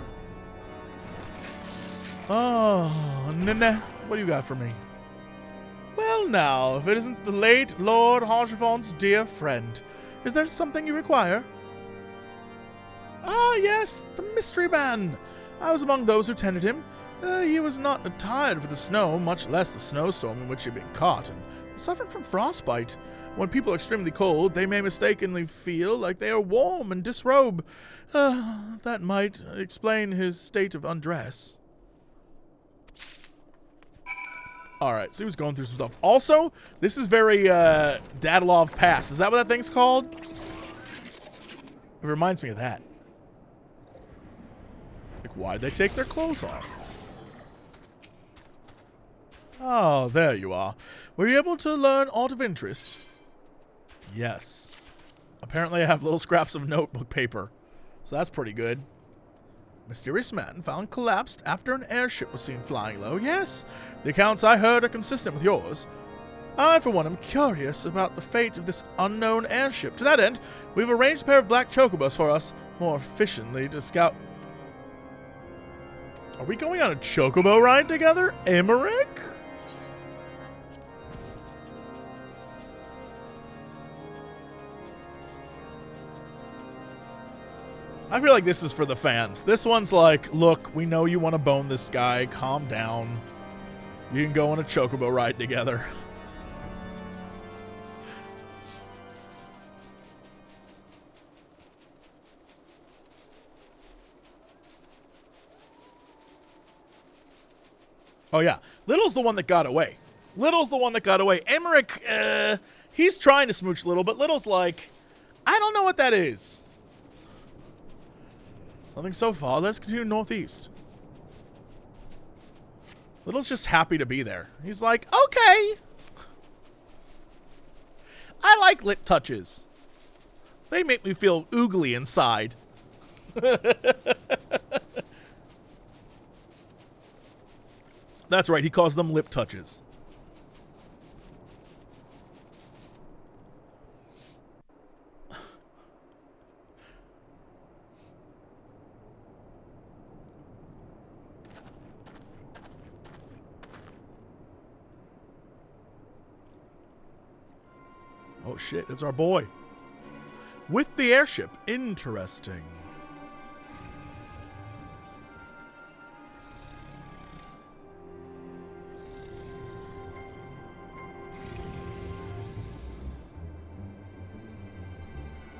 Oh, Nene, what do you got for me? Well, now, if it isn't the late Lord Harchevont's dear friend. Is there something you require? Ah, yes, the mystery man. I was among those who tended him. He was not attired for the snow, much less the snowstorm in which he had been caught, and suffered from frostbite. When people are extremely cold, they may mistakenly feel like they are warm and disrobe. That might explain his state of undress. Alright, so he was going through some stuff. Also, this is very Dadalov Pass. Is that what that thing's called? It reminds me of that. Like, why'd they take their clothes off? Oh, there you are. Were you able to learn aught of interest? Yes. Apparently I have little scraps of notebook paper. So that's pretty good. Mysterious man found collapsed after an airship was seen flying low. Yes, the accounts I heard are consistent with yours. I, for one, am curious about the fate of this unknown airship. To that end, we've arranged a pair of black chocobos for us, more efficiently to scout. Are we going on a chocobo ride together, Emmeric? I feel like this is for the fans. This one's like, look, we know you want to bone this guy. Calm down. You can go on a chocobo ride together. Oh, yeah. Little's the one that got away. Little's the one that got away. Emmeric, he's trying to smooch Little, but Little's like, I don't know what that is. Nothing so far. Let's continue northeast. Little's just happy to be there. He's like, okay. I like lip touches. They make me feel oogly inside. That's right, he calls them lip touches. Oh shit, it's our boy. With the airship. Interesting.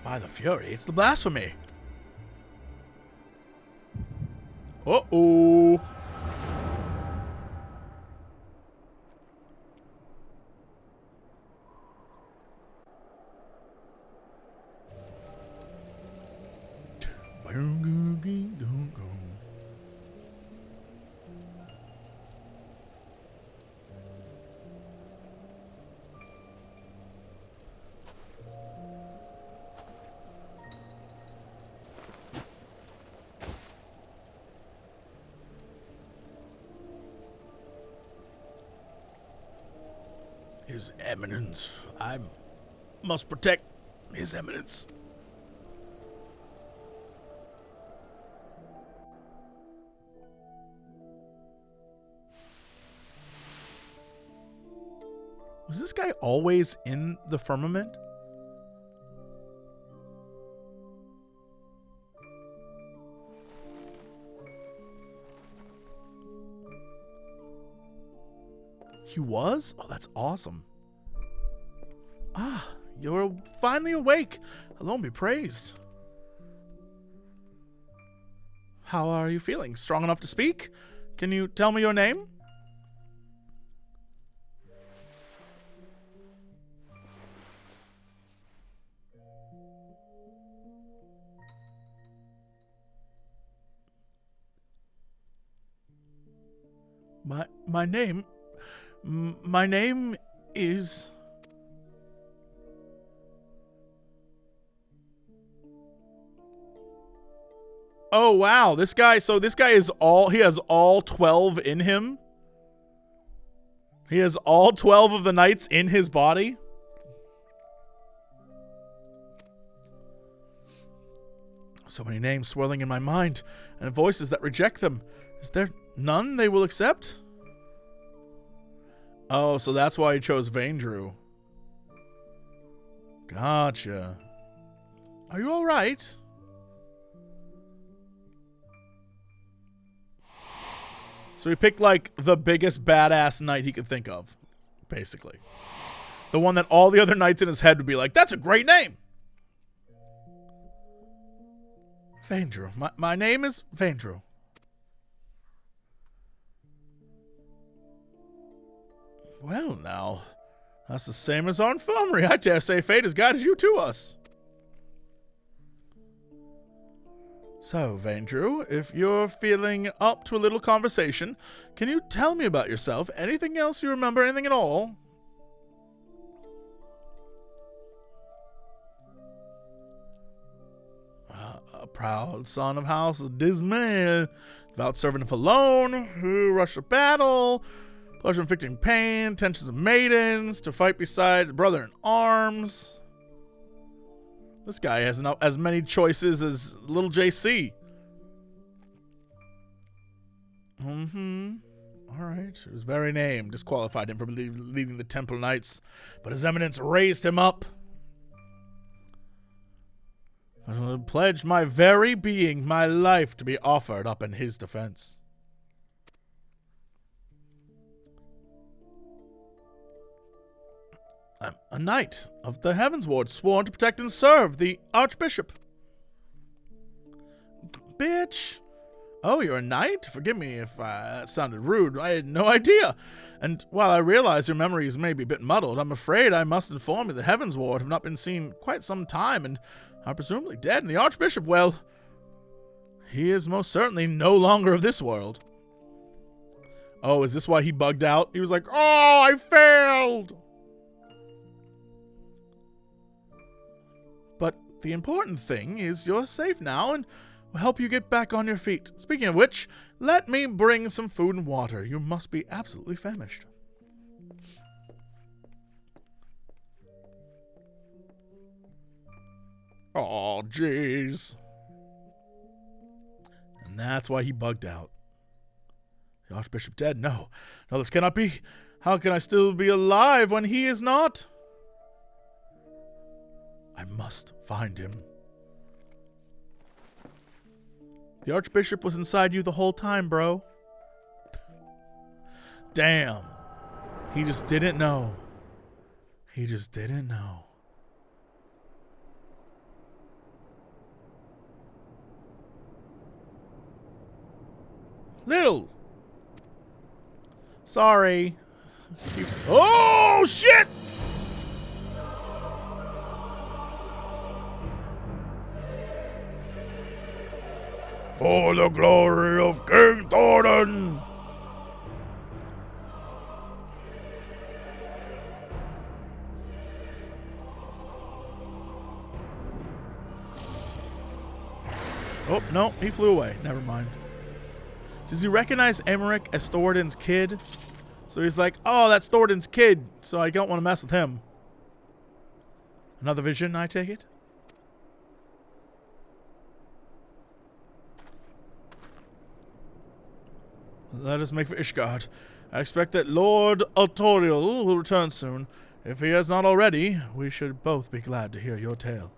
By the Fury, it's the blasphemy. Uh-oh. His Eminence. I must protect His Eminence. Was this guy always in the firmament? He was? Oh, that's awesome. Ah, you're finally awake. Alone be praised. How are you feeling? Strong enough to speak? Can you tell me your name? My name is... Oh, wow. This guy is he has all 12 in him. He has all 12 of the knights in his body. So many names swirling in my mind, and voices that reject them. Is there none they will accept? Oh, so that's why he chose Vandro. Gotcha. Are you all right? So he picked, like, the biggest badass knight he could think of, basically. The one that all the other knights in his head would be like, that's a great name! Vandro. My name is Vandro. Well, now, that's the same as our infirmary. I dare say fate has guided you to us. So, Vandro, if you're feeling up to a little conversation, can you tell me about yourself? Anything else you remember? Anything at all? A proud son of House Dismay, devout servant of Alone, who rushed to battle, pleasure inflicting pain, tensions of maidens, to fight beside brother in arms. This guy has as many choices as Lil JC. All right. His very name disqualified him from leading the Temple Knights, but His Eminence raised him up. I will pledge my very being, my life, to be offered up in his defense. I'm a knight of the Heavens Ward, sworn to protect and serve the Archbishop. Bitch. Oh, you're a knight? Forgive me if that sounded rude. I had no idea. And while I realize your memories may be a bit muddled, I'm afraid I must inform you the Heavens Ward have not been seen quite some time and are presumably dead. And the Archbishop, well, he is most certainly no longer of this world. Oh, is this why he bugged out? He was like, oh, I failed. But the important thing is you're safe now and will help you get back on your feet. Speaking of which, let me bring some food and water. You must be absolutely famished. Oh, jeez. And that's why he bugged out. The Archbishop dead? No. No, this cannot be. How can I still be alive when he is not? I must find him. The Archbishop was inside you the whole time, bro. Damn. He just didn't know. He just didn't know. Little. Sorry. Oh, shit! For the glory of King Thornton! Oh, no, he flew away. Never mind. Does he recognize Emmeric as Thornton's kid? So he's like, oh, that's Thornton's kid, so I don't want to mess with him. Another vision, I take it? Let us make for Ishgard. I expect that Lord Altorial will return soon. If he has not already, we should both be glad to hear your tale.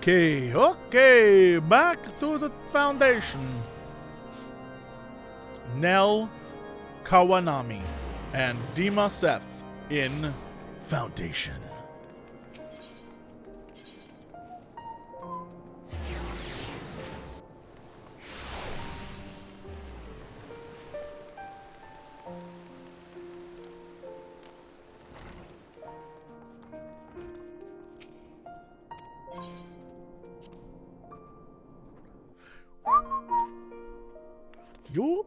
Okay, back to the Foundation. Nell Kawanami and Dima Seth in Foundation. You?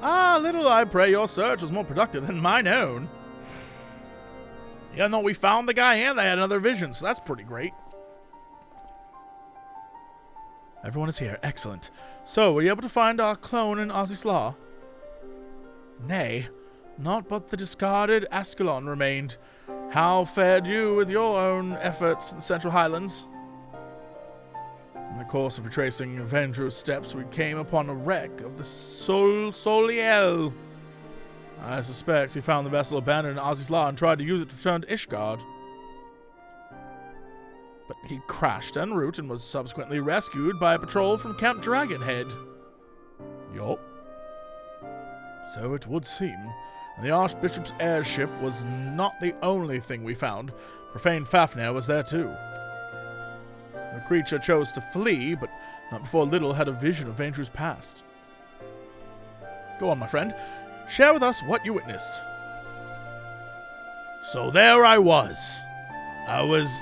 Ah, little I pray your search was more productive than mine own. Yeah, no, we found the guy and they had another vision, so that's pretty great. Everyone is here. Excellent. So, were you able to find our clone in Azizla? Nay, not but the discarded Ascalon remained. How fared you with your own efforts in the Central Highlands? In the course of retracing Vandro's steps, we came upon a wreck of the Soliel. I suspect he found the vessel abandoned in Azizla and tried to use it to return to Ishgard. But he crashed en route and was subsequently rescued by a patrol from Camp Dragonhead. Yup. So it would seem. And the Archbishop's airship was not the only thing we found. Profane Thavnair was there too. The creature chose to flee, but not before Little had a vision of Vandro's past. Go on, my friend. Share with us what you witnessed. So there I was. I was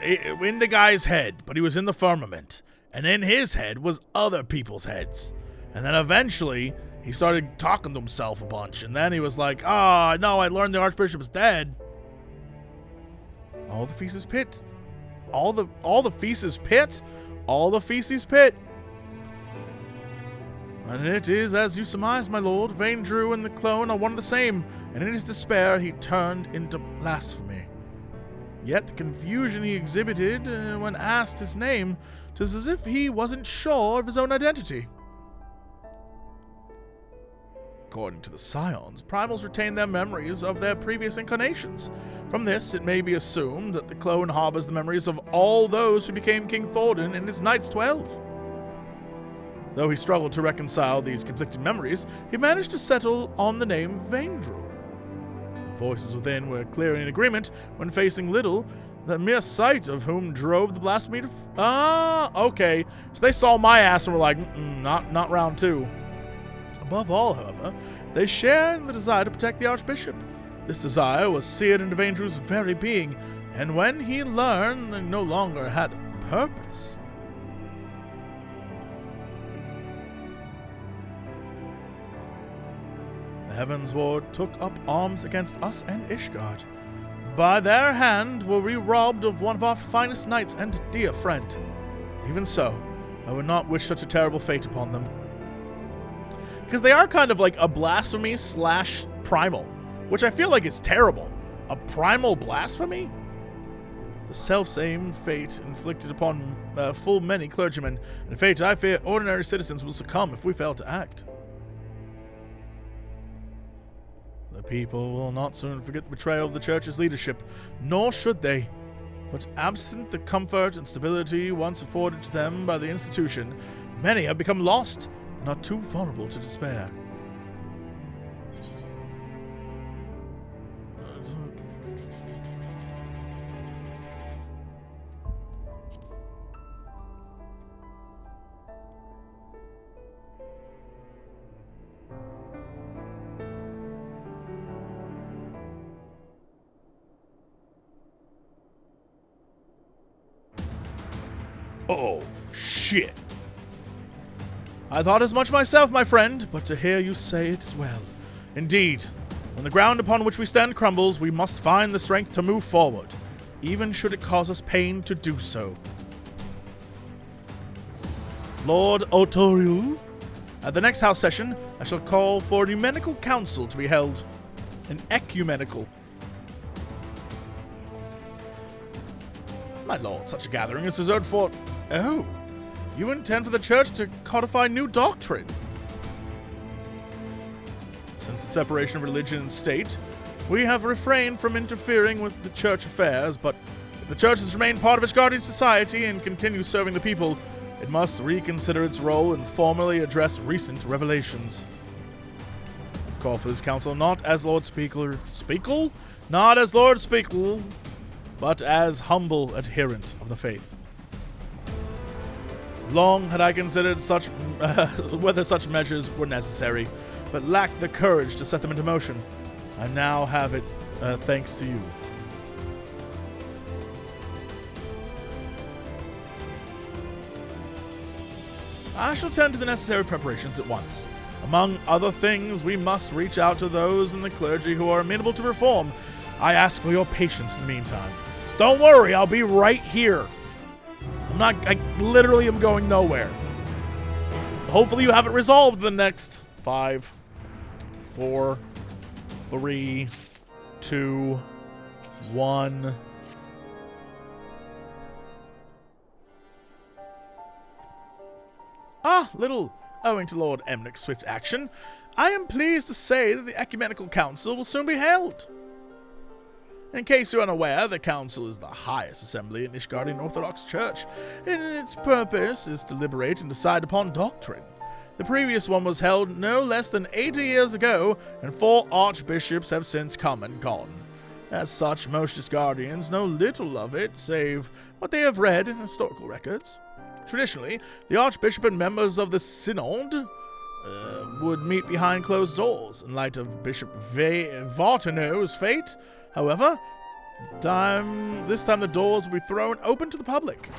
in the guy's head, but he was in the firmament. And in his head was other people's heads. And then eventually, he started talking to himself a bunch. And then he was like, oh, no, I learned the Archbishop is dead. All the feces pit. All the feces pit? All the feces pit? And it is as you surmise, my lord. Vandro and the clone are one and the same, and in his despair he turned into blasphemy. Yet the confusion he exhibited when asked his name, 'tis as if he wasn't sure of his own identity. According to the Scions, primals retain their memories of their previous incarnations. From this, it may be assumed that the clone harbors the memories of all those who became King Thordan in his Knights 12. Though he struggled to reconcile these conflicting memories, he managed to settle on the name Vandro. The voices within were clearly in agreement when facing Little, the mere sight of whom drove the blasphemy to... okay. So they saw my ass and were like, not round two. Above all, however, they shared the desire to protect the Archbishop. This desire was seared into Vandro's very being, and when he learned they no longer had a purpose... The Heavens Ward took up arms against us and Ishgard. By their hand were we robbed of one of our finest knights and dear friend. Even so, I would not wish such a terrible fate upon them. Because they are kind of like a blasphemy / primal, which I feel like is terrible. A primal blasphemy? The self-same fate inflicted upon full many clergymen, and a fate I fear ordinary citizens will succumb if we fail to act. The people will not soon forget the betrayal of the Church's leadership, nor should they. But absent the comfort and stability once afforded to them by the institution, many have become lost and are too vulnerable to despair. Oh, shit. I thought as much myself, my friend, but to hear you say it as well. Indeed, when the ground upon which we stand crumbles, we must find the strength to move forward, even should it cause us pain to do so. Lord Otoriu, at the next house session, I shall call for an ecumenical council to be held. An ecumenical. My lord, such a gathering is reserved for... Oh, you intend for the Church to codify new doctrine? Since the separation of religion and state, we have refrained from interfering with the Church affairs, but if the Church has remained part of Ishgardian society and continues serving the people, it must reconsider its role and formally address recent revelations. Call for this council not as Lord Speakle? Not as Lord Speakle, but as humble adherent of the faith. Long had I considered whether such measures were necessary, but lacked the courage to set them into motion. I now have it, thanks to you. I shall tend to the necessary preparations at once. Among other things, we must reach out to those in the clergy who are amenable to reform. I ask for your patience in the meantime. Don't worry, I'll be right here. I literally am going nowhere. Hopefully you have it resolved in the next 5, 4, 3, 2, 1. Little owing to Lord Emmeric's swift action, I am pleased to say that the Ecumenical Council will soon be held. In case you're unaware, the Council is the highest assembly in Ishgardian Orthodox Church, and its purpose is to deliberate and decide upon doctrine. The previous one was held no less than 80 years ago, and 4 archbishops have since come and gone. As such, most Ishgardians know little of it, save what they have read in historical records. Traditionally, the archbishop and members of the synod would meet behind closed doors. In light of Bishop Vartano's fate, however, this time the doors will be thrown open to the public.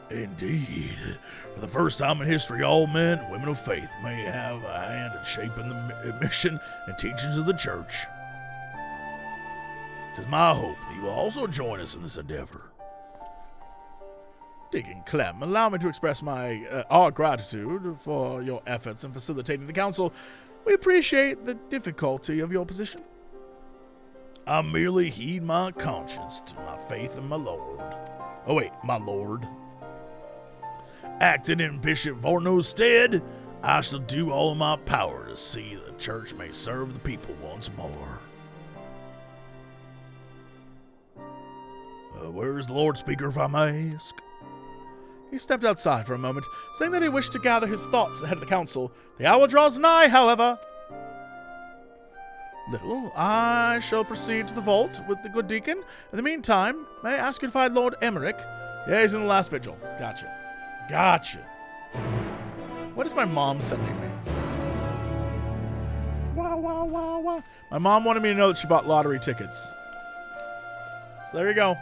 Indeed. For the first time in history, all men and women of faith may have a hand in shaping the mission and teachings of the Church. It is my hope that you will also join us in this endeavor. Deacon Clem, allow me to express our gratitude for your efforts in facilitating the council. We appreciate the difficulty of your position. I merely heed my conscience to my faith in my lord. Oh wait, my lord. Acting in Bishop Vorno's stead, I shall do all in my power to see the church may serve the people once more. Where's the Lord Speaker, if I may ask? He stepped outside for a moment, saying that he wished to gather his thoughts ahead of the council. The hour draws nigh, however. Little, I shall proceed to the vault with the good deacon. In the meantime, may I ask you to find Lord Emmeric? Yeah, he's in the last vigil. Gotcha. What is my mom sending me? Wow. My mom wanted me to know that she bought lottery tickets. So there you go.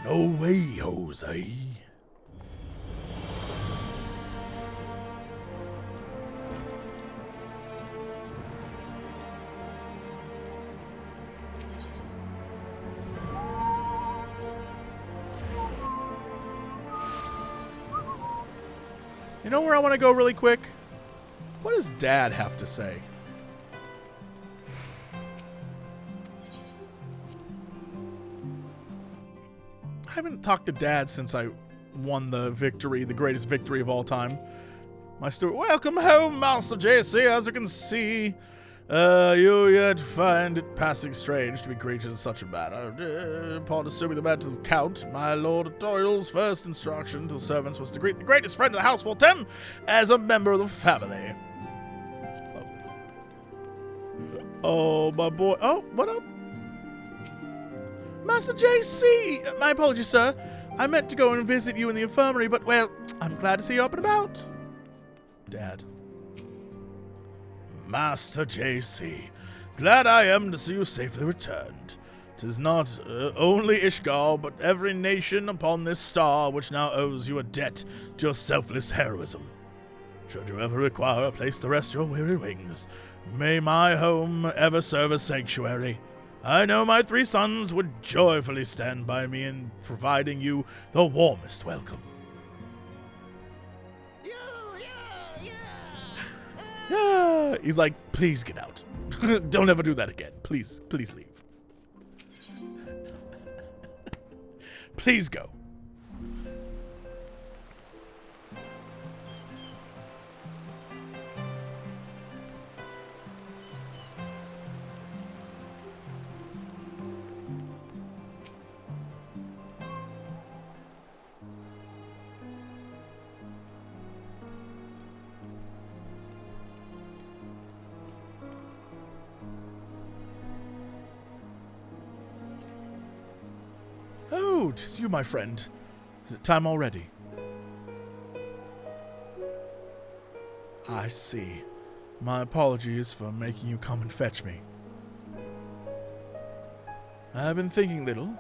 No way, Jose. You know where I want to go really quick? What does Dad have to say? I haven't talked to Dad since I won the victory, the greatest victory of all time. My steward, welcome home, Master JC. As you can see, you yet find it passing strange to be greeted in such a manner. Upon assuming the mantle of Count, my Lord Doyle's first instruction to the servants was to greet the greatest friend of the household, Tim, as a member of the family. Lovely. Oh, my boy. Oh, what up? Master JC! My apologies, sir. I meant to go and visit you in the infirmary, but, well, I'm glad to see you up and about. Dad. Master JC, glad I am to see you safely returned. 'Tis not only Ishgard, but every nation upon this star which now owes you a debt to your selfless heroism. Should you ever require a place to rest your weary wings, may my home ever serve as sanctuary. I know my 3 sons would joyfully stand by me in providing you the warmest welcome. Yeah. He's like, please get out. Don't ever do that again. Please leave. Please go. Oh, 'tis you, my friend. Is it time already? I see. My apologies for making you come and fetch me. I have been thinking little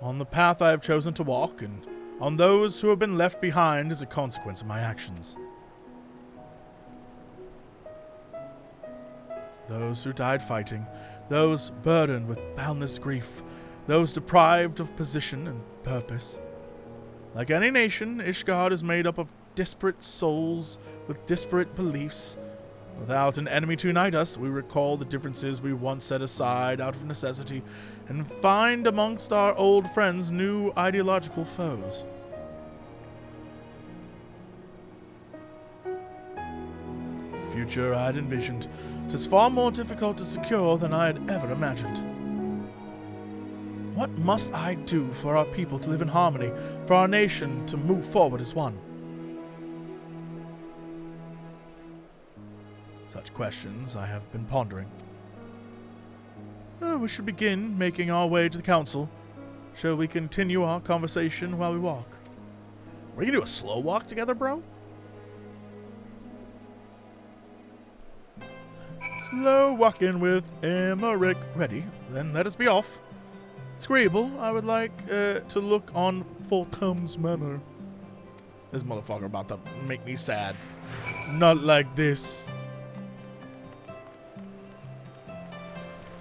on the path I have chosen to walk, and on those who have been left behind as a consequence of my actions. Those who died fighting, those burdened with boundless grief, those deprived of position and purpose. Like any nation, Ishgard is made up of disparate souls with disparate beliefs. Without an enemy to unite us, we recall the differences we once set aside out of necessity and find amongst our old friends new ideological foes. The future I had envisioned, 'tis far more difficult to secure than I had ever imagined. What must I do for our people to live in harmony, for our nation to move forward as one? Such questions I have been pondering. We should begin making our way to the council. Shall we continue our conversation while we walk? We're gonna do a slow walk together, bro? Slow walking with Emmeric. Ready? Then let us be off. Scribble, I would like to look on Fulcum's manor. This motherfucker about to make me sad. Not like this.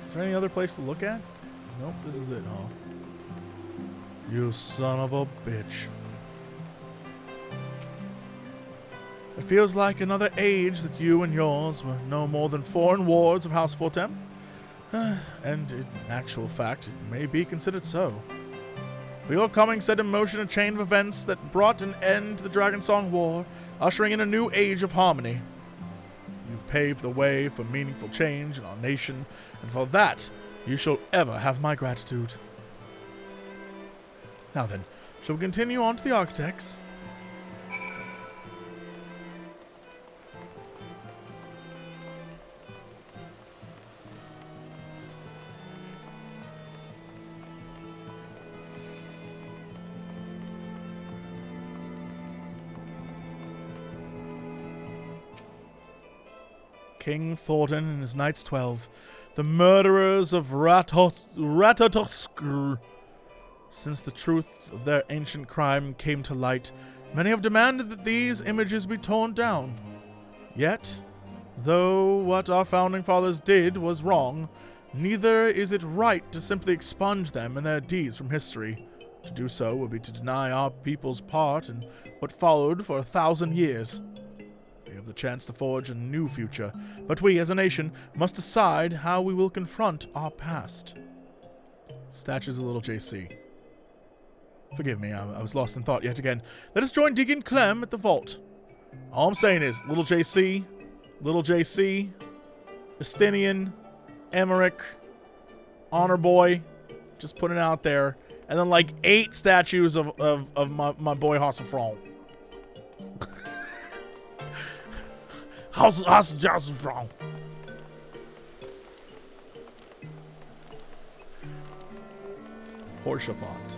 Is there any other place to look at? Nope, this is it, huh? You son of a bitch. It feels like another age that you and yours were no more than foreign wards of House Fortem. And in actual fact, it may be considered so. For your coming set in motion a chain of events that brought an end to the Dragonsong War, ushering in a new age of harmony. You've paved the way for meaningful change in our nation, and for that you shall ever have my gratitude. Now then, shall we continue on to the architects? King Thornton and his Knights 12, the murderers of Ratatoskr. Since the truth of their ancient crime came to light, many have demanded that these images be torn down. Yet, though what our founding fathers did was wrong, neither is it right to simply expunge them and their deeds from history. To do so would be to deny our people's part in what followed for 1,000 years. We have the chance to forge a new future, but we, as a nation, must decide how we will confront our past. Statues of Lil JC. Forgive me, I was lost in thought yet again. Let us join Deacon Clem at the vault. All I'm saying is, Lil JC, Estinian, Emmeric, Honor Boy, just putting it out there. And then like 8 statues of my boy Hasselfron. Hasselfron. Horsefont.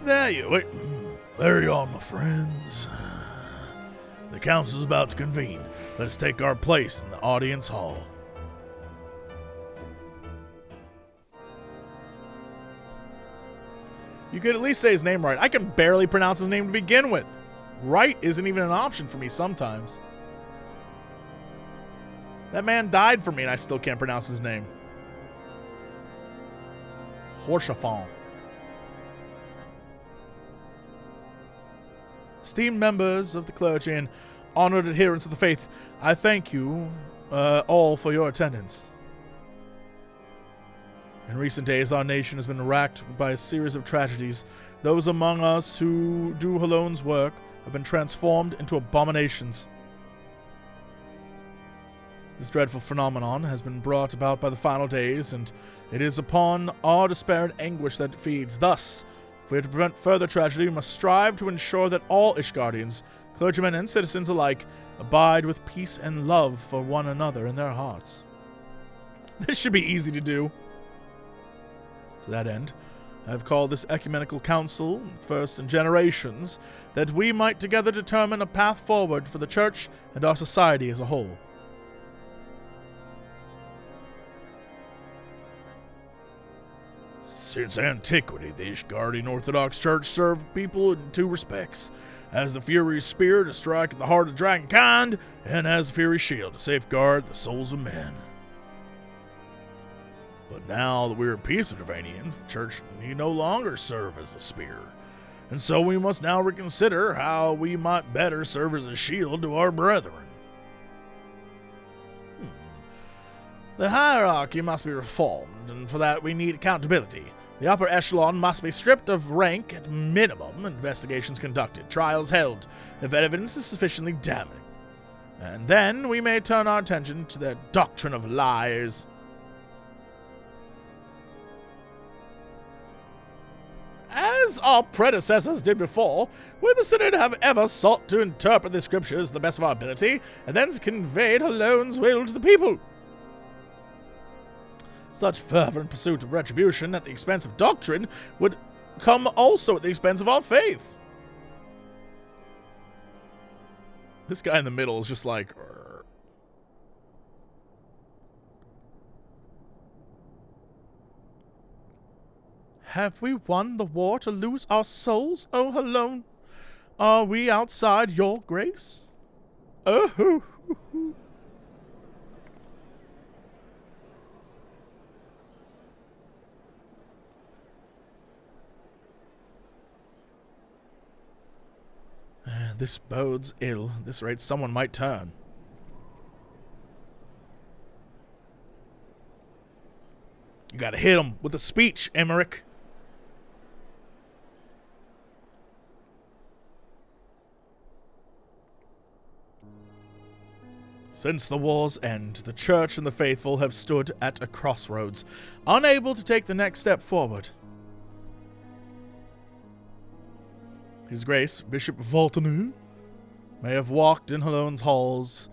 There you are, my friends. The council's about to convene. Let's take our place in the audience hall. You could at least say his name right. I can barely pronounce his name to begin with. Right isn't even an option for me sometimes. That man died for me and I still can't pronounce his name. Horsefont. Esteemed members of the clergy and honored adherents of the faith, I thank you all for your attendance. In recent days, our nation has been racked by a series of tragedies. Those among us who do Halone's work have been transformed into abominations. This dreadful phenomenon has been brought about by the final days, and it is upon our despair and anguish that it feeds. Thus, if we are to prevent further tragedy, we must strive to ensure that all Ishgardians, clergymen and citizens alike, abide with peace and love for one another in their hearts. This should be easy to do. To that end, I have called this ecumenical council, first in generations, that we might together determine a path forward for the church and our society as a whole. Since antiquity, the Ishgardian Orthodox Church served people in 2 respects. As the Fury's spear to strike at the heart of dragonkind, and as the Fury's shield to safeguard the souls of men. But now that we are at peace with Dravanians, the Church need no longer serve as a spear. And so we must now reconsider how we might better serve as a shield to our brethren. The hierarchy must be reformed, and for that we need accountability. The upper echelon must be stripped of rank at minimum, investigations conducted, trials held, if evidence is sufficiently damning. And then we may turn our attention to their doctrine of lies. As our predecessors did before, we the Synod have ever sought to interpret the scriptures to the best of our ability, and then conveyed Halone's will to the people. Such fervent pursuit of retribution at the expense of doctrine would come also at the expense of our faith. This guy in the middle is just like... Have we won the war to lose our souls, O Halone? Are we outside your grace? Oh, This bodes ill. At this rate, someone might turn. You gotta hit him with a speech, Emmeric. Since the war's end, the Church and the faithful have stood at a crossroads, unable to take the next step forward. His Grace, Bishop Voltanu, may have walked in Halone's halls.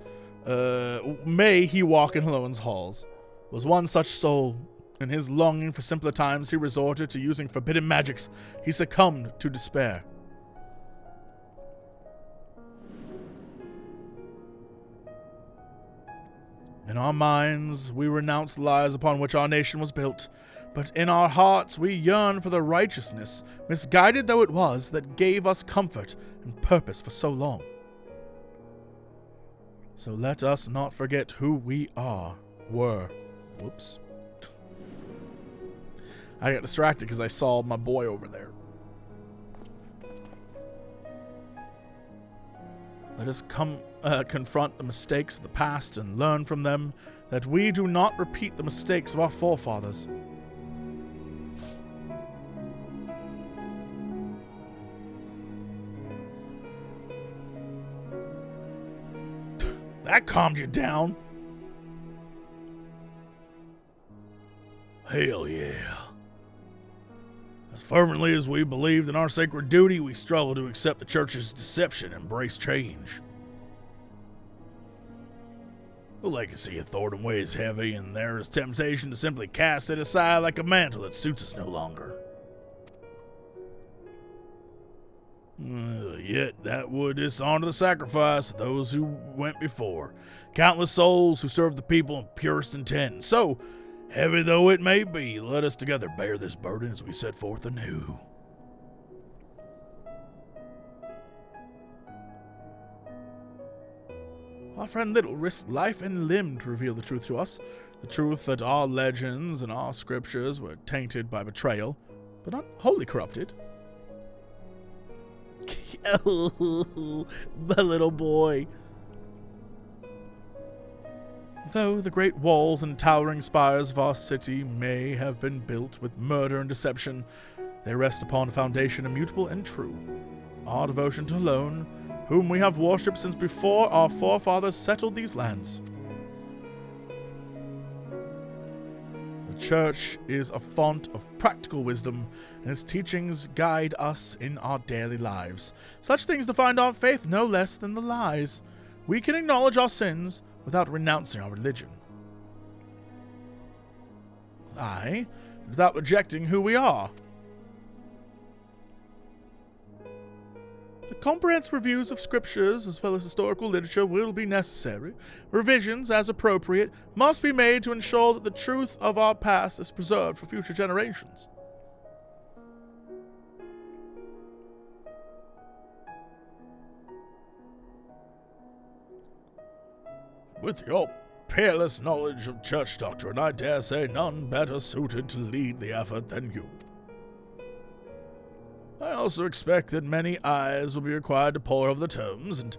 May he walk in Halone's halls. Was one such soul. In his longing for simpler times, he resorted to using forbidden magics. He succumbed to despair. In our minds, we renounce the lies upon which our nation was built, but in our hearts we yearn for the righteousness, misguided though it was, that gave us comfort and purpose for so long. So let us not forget who we were. Whoops. I got distracted because I saw my boy over there. Let us confront the mistakes of the past and learn from them, that we do not repeat the mistakes of our forefathers. That calmed you down. Hell yeah. As fervently as we believed in our sacred duty, we struggle to accept the Church's deception and embrace change. The legacy of Thornton weighs heavy, and there is temptation to simply cast it aside like a mantle that suits us no longer. Yet that would dishonor the sacrifice of those who went before, countless souls who served the people in purest intent. So, heavy though it may be, let us together bear this burden as we set forth anew. Our friend Little risked life and limb to reveal the truth to us, the truth that our legends and our scriptures were tainted by betrayal, but not wholly corrupted. Oh, my little boy. Though the great walls and towering spires of our city may have been built with murder and deception, they rest upon a foundation immutable and true. Our devotion to Halone, whom we have worshipped since before our forefathers settled these lands. The Church is a font of practical wisdom, and its teachings guide us in our daily lives. Such things define our faith no less than the lies. We can acknowledge our sins without renouncing our religion. Aye, without rejecting who we are. The comprehensive reviews of scriptures as well as historical literature will be necessary. Revisions, as appropriate, must be made to ensure that the truth of our past is preserved for future generations. With your peerless knowledge of church doctrine, I dare say none better suited to lead the effort than you. I also expect that many eyes will be required to pore over the tomes, and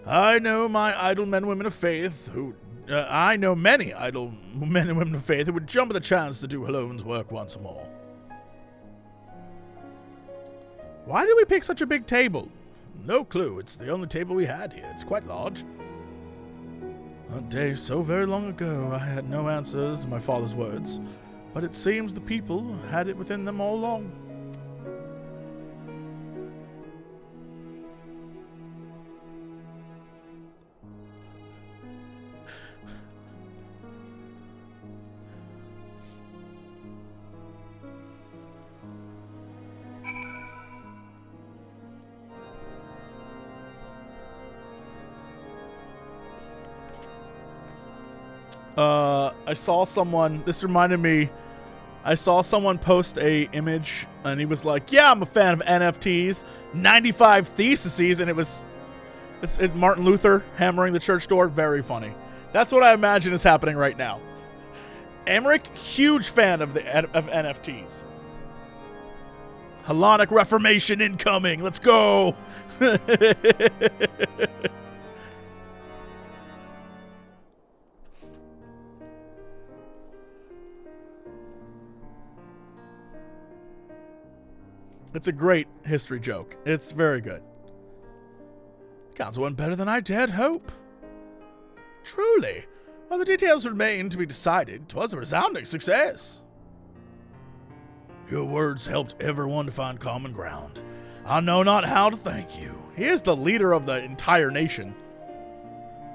I know my idle men and women of faith who... I know many idle men and women of faith who would jump at the chance to do Halone's work once more. Why did we pick such a big table? No clue. It's the only table we had here. It's quite large. A day so very long ago, I had no answers to my father's words, but it seems the people had it within them all along. I saw someone, this reminded me, I saw someone post a image and he was like, yeah, I'm a fan of NFTs, 95 theses, and it's Martin Luther hammering the church door. Very funny. That's what I imagine is happening right now. Emmeric, huge fan of NFTs. Hellenic Reformation incoming, let's go! It's a great history joke. It's very good. The council went better than I dared hope. Truly, while the details remain to be decided, 'twas a resounding success. Your words helped everyone to find common ground. I know not how to thank you. He is the leader of the entire nation.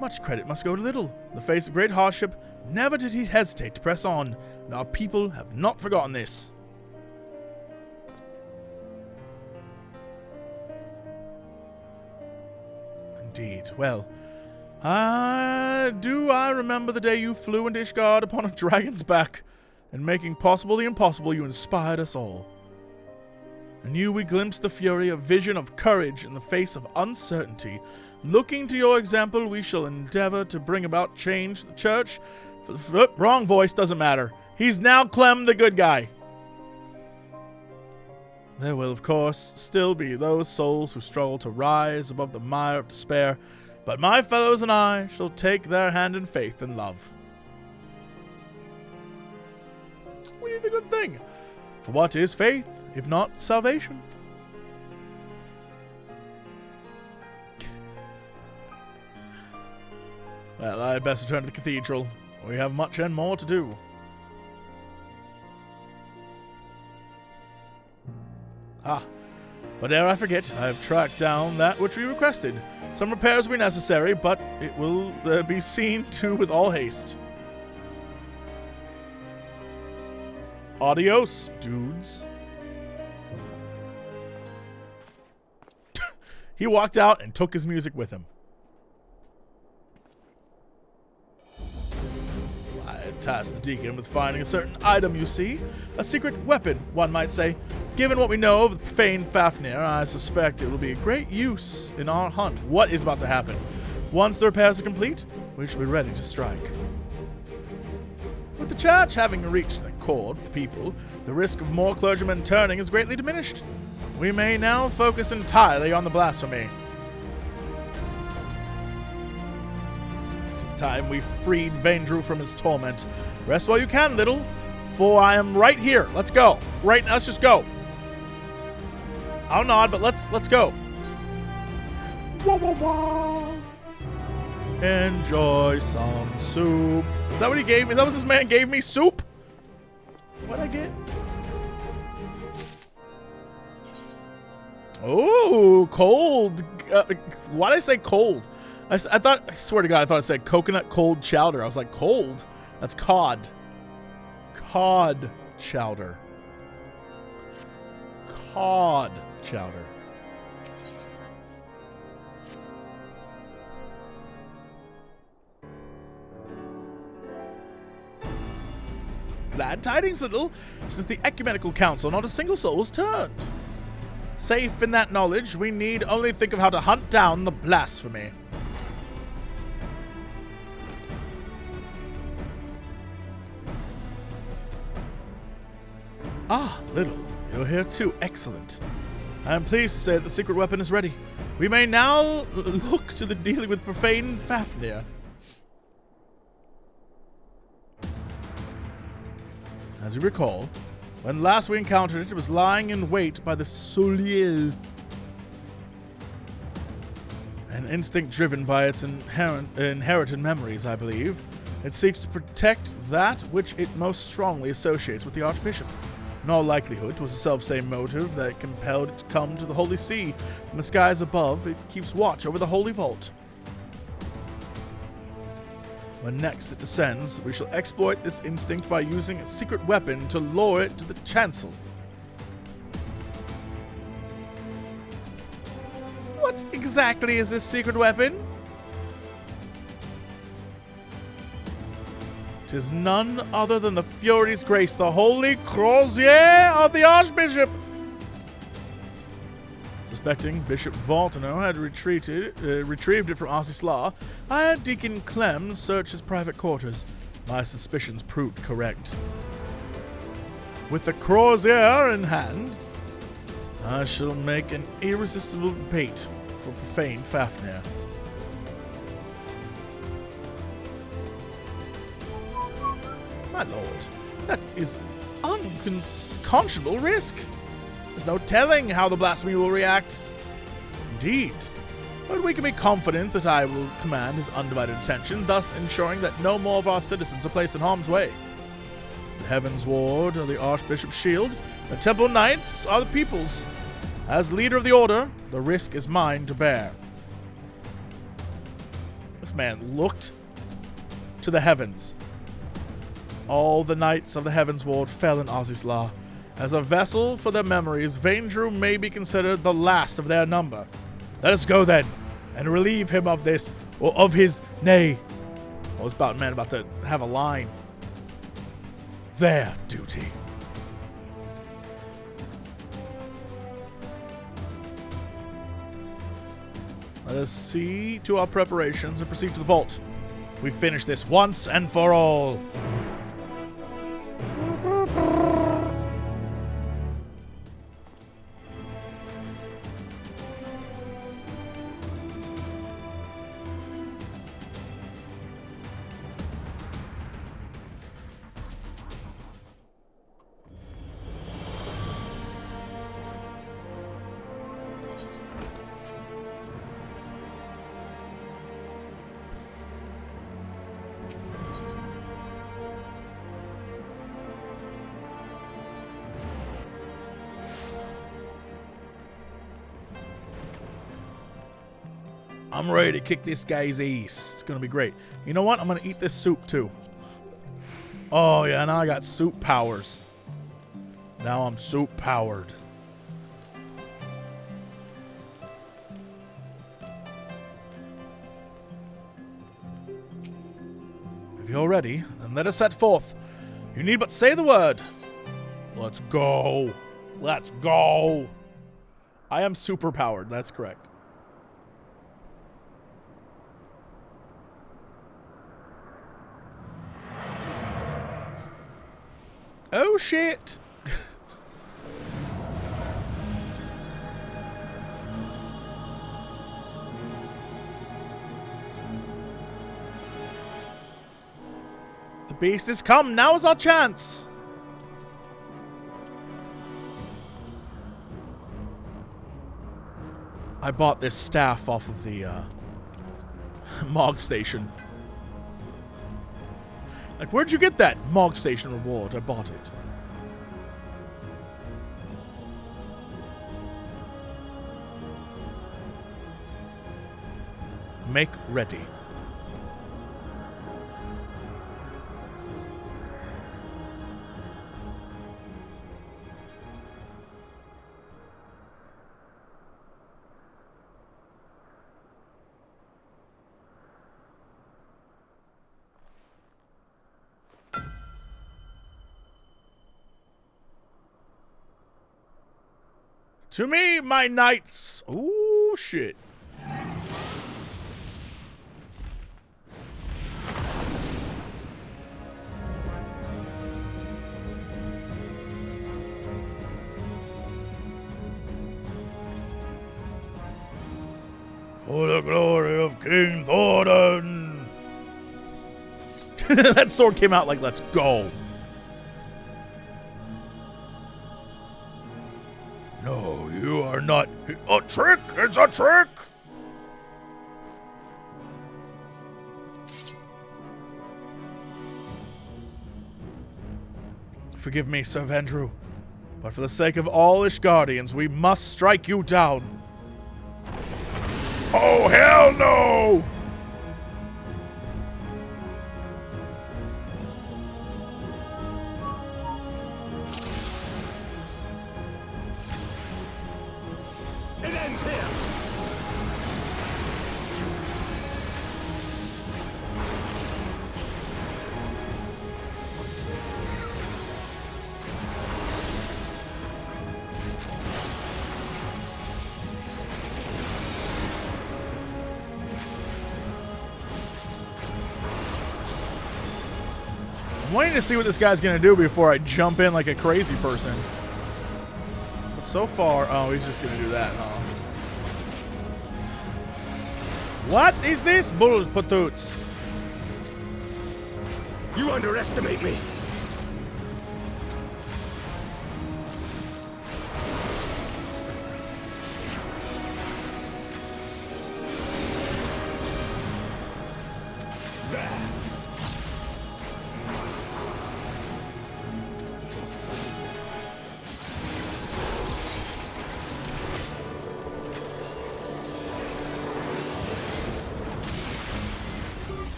Much credit must go to Little. In the face of great hardship, never did he hesitate to press on, and our people have not forgotten this. Indeed. Well, I remember the day you flew into Ishgard upon a dragon's back, and making possible the impossible, you inspired us all. And you we glimpsed the fury, a vision of courage in the face of uncertainty. Looking to your example, we shall endeavor to bring about change. The church, wrong voice, doesn't matter. He's now Clem, the good guy. There will, of course, still be those souls who struggle to rise above the mire of despair, but my fellows and I shall take their hand in faith and love. We need a good thing. For what is faith, if not salvation? Well, I had best return to the cathedral. We have much and more to do. But ere I forget, I have tracked down that which we requested. Some repairs will be necessary, but it will be seen to with all haste. Adios, dudes. He walked out and took his music with him. I had tasked the Deacon with finding a certain item, you see. A secret weapon, one might say. Given what we know of the profane Thavnair, I suspect it will be a great use in our hunt. What is about to happen? Once the repairs are complete, we shall be ready to strike. With the church having reached an accord with the people, the risk of more clergymen turning is greatly diminished. We may now focus entirely on the blasphemy. It is time we freed Vandro from his torment. Rest while you can, Little, for I am right here. Let's go. Right now, let's just go. I'll nod, but let's go. Wah, wah, wah. Enjoy some soup. Is that what he gave me? Is that what this man gave me? Soup? What'd I get? Oh, cold. Why did I say cold? I swear to God, I thought it said coconut cold chowder. I was like, cold? That's cod. Cod chowder. Cod chowder. Glad tidings, Little. Since the ecumenical council, not a single soul was turned. Safe in that knowledge, we need only think of how to hunt down the blasphemy. Ah, Little, you're here too. Excellent. I am pleased to say that the secret weapon is ready. We may now look to the dealing with profane Thavnair. As you recall, when last we encountered it, it was lying in wait by the Soliel. An instinct driven by its inherited memories, I believe. It seeks to protect that which it most strongly associates with the Archbishop. In all likelihood, it was the selfsame motive that compelled it to come to the Holy See. From the skies above, it keeps watch over the Holy Vault. When next it descends, we shall exploit this instinct by using its secret weapon to lure it to the chancel. What exactly is this secret weapon? It is none other than the Fury's grace, the holy crozier of the Archbishop. Suspecting Bishop Valtano had retrieved it from Arcislar, I had Deacon Clem search his private quarters. My suspicions proved correct. With the crozier in hand, I shall make an irresistible bait. for profane Thavnair. My lord, that is unconscionable risk. There's no telling how the blasphemy will react. Indeed. But we can be confident that I will command his undivided attention, thus ensuring that no more of our citizens are placed in harm's way. The Heaven's Ward are the Archbishop's shield. The Temple Knights are the people's. As leader of the Order, the risk is mine to bear. This man looked to the heavens. All the Knights of the Heaven's Ward fell in Azizla. As a vessel for their memories, Vandro may be considered the last of their number. Let us go then, and relieve him of this, or of his nay. Oh, this man about to have a line. Their duty. Let us see to our preparations and proceed to the vault. We finish this once and for all. I'm ready to kick this guy's ass. It's going to be great. You know what? I'm going to eat this soup too. Oh, yeah. Now I got soup powers. Now I'm soup powered. If you're ready, then let us set forth. You need but say the word. Let's go. Let's go. I am super powered. That's correct. Oh, shit. The beast has come. Now is our chance. I bought this staff off of the Mog Station. Like, where'd you get that Mog Station reward? I bought it. Make ready. To me, my knights. Ooh, shit. For the glory of King Thornton. That sword came out like, let's go. No, you are not. A trick! It's a trick! Forgive me, Sir Vandro, but for the sake of all Ishgardians, we must strike you down. Oh, hell no! It ends here! I'm waiting to see what this guy's going to do before I jump in like a crazy person. But so far, oh, he's just going to do that, huh? What is this bull patoots? You underestimate me.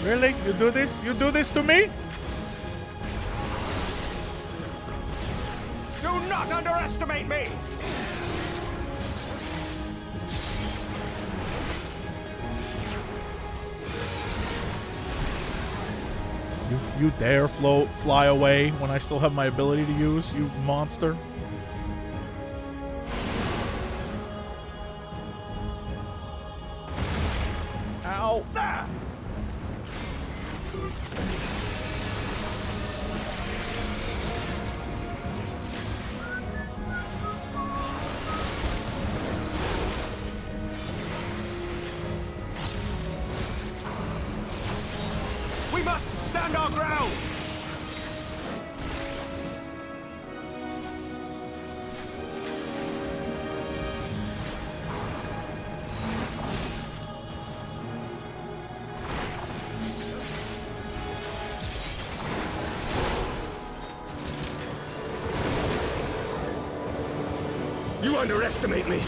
Really? You do this? You do this to me? Do not underestimate me. You dare fly away when I still have my ability to use, you monster? Ow. There. We must stand our ground. You underestimate me.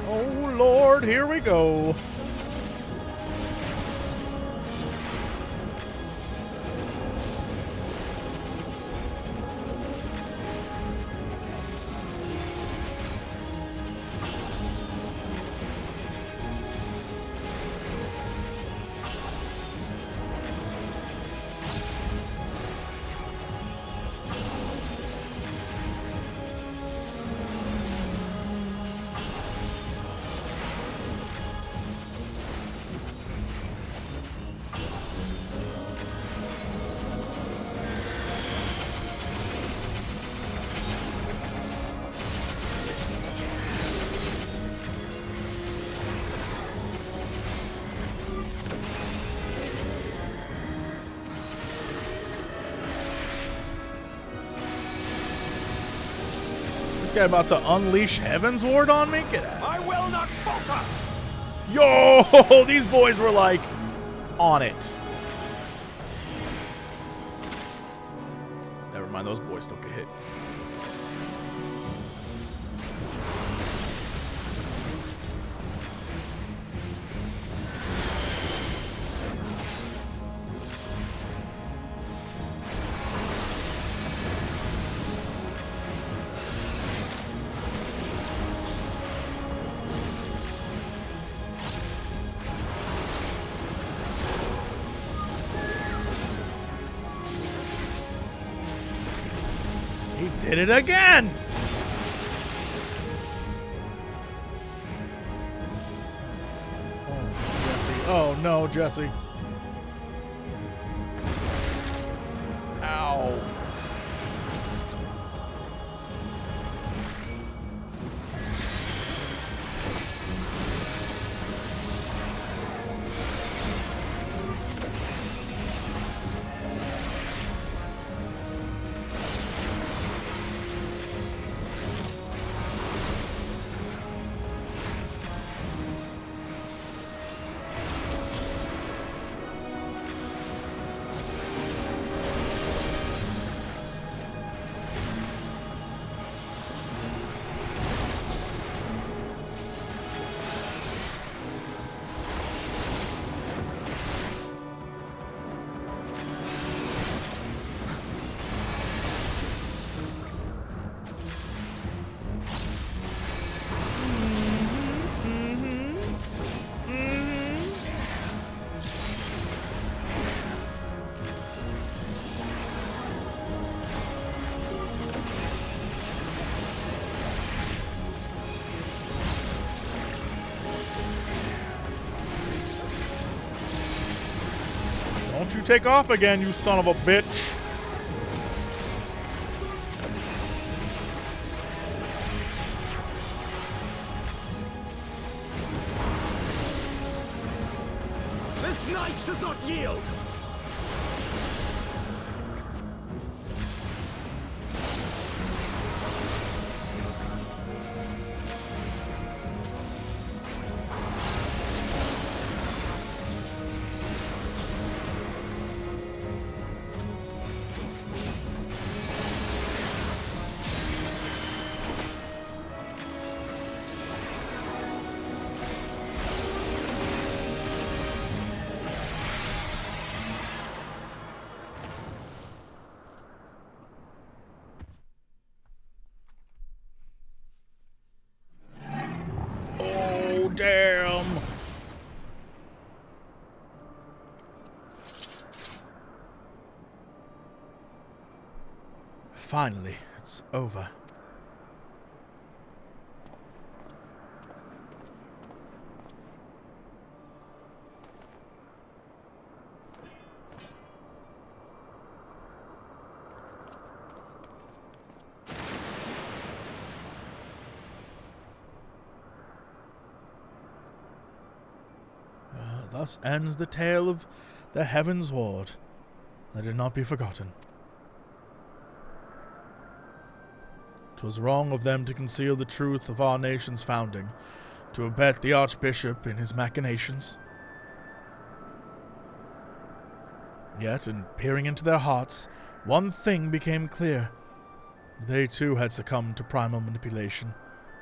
Oh Lord, here we go. Guy about to unleash Heaven's Ward on me? Get out. I will not falter. Yo, these boys were like on it. Never mind, those boys took a hit. Did it again! Oh, Jesse. Oh no, Jesse. Ow. you take off again, you son of a bitch? This knight does not yield! Damn. Finally, it's over. Thus ends the tale of the Heaven's Ward. Let it not be forgotten. 'Twas wrong of them to conceal the truth of our nation's founding, to abet the Archbishop in his machinations. Yet, in peering into their hearts, one thing became clear. They too had succumbed to primal manipulation.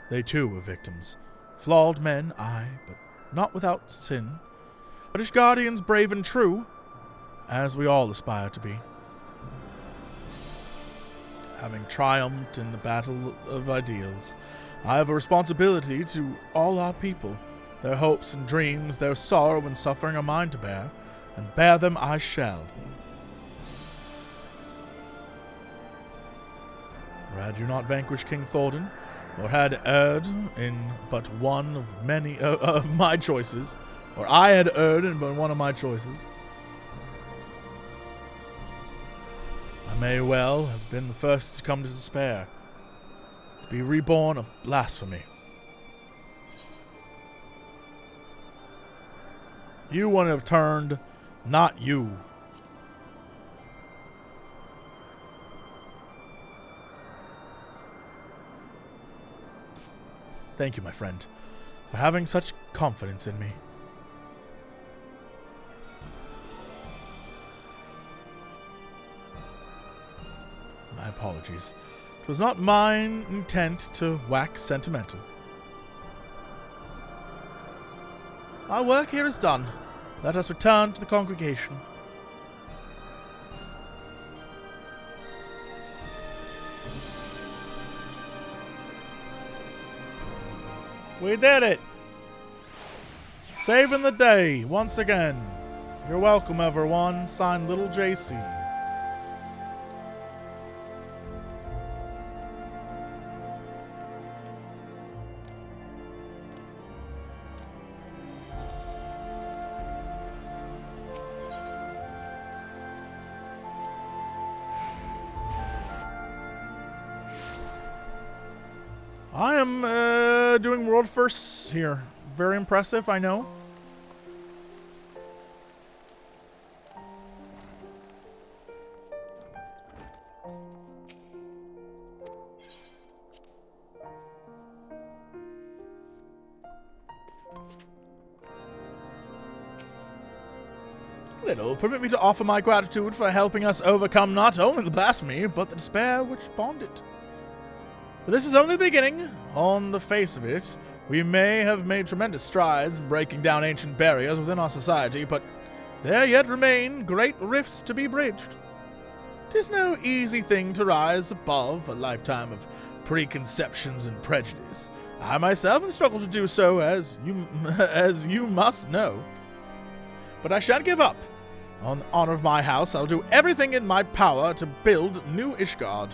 They too were victims. Flawed men, aye, but not without sin. But Ishgardians brave and true, as we all aspire to be. Having triumphed in the battle of ideals, I have a responsibility to all our people. Their hopes and dreams, their sorrow and suffering are mine to bear, and bear them I shall. For had you not vanquished King Thordan, or had erred in but one of many of my choices, or I had erred in but one of my choices, I may well have been the first to come to despair, to be reborn of blasphemy. You wouldn't have turned, not you. Thank you, my friend, for having such confidence in me. My apologies. It was not mine intent to wax sentimental. Our work here is done. Let us return to the congregation. We did it! Saving the day, once again. You're welcome, everyone. Signed, Lil JC. I am doing world firsts here. Very impressive, I know. Little, permit me to offer my gratitude for helping us overcome not only the blasphemy, but the despair which bonded. But this is only the beginning. On the face of it, we may have made tremendous strides in breaking down ancient barriers within our society, but there yet remain great rifts to be bridged. 'Tis no easy thing to rise above a lifetime of preconceptions and prejudice. I myself have struggled to do so, as you must know. But I shan't give up. On the honor of my house, I'll do everything in my power to build new Ishgard,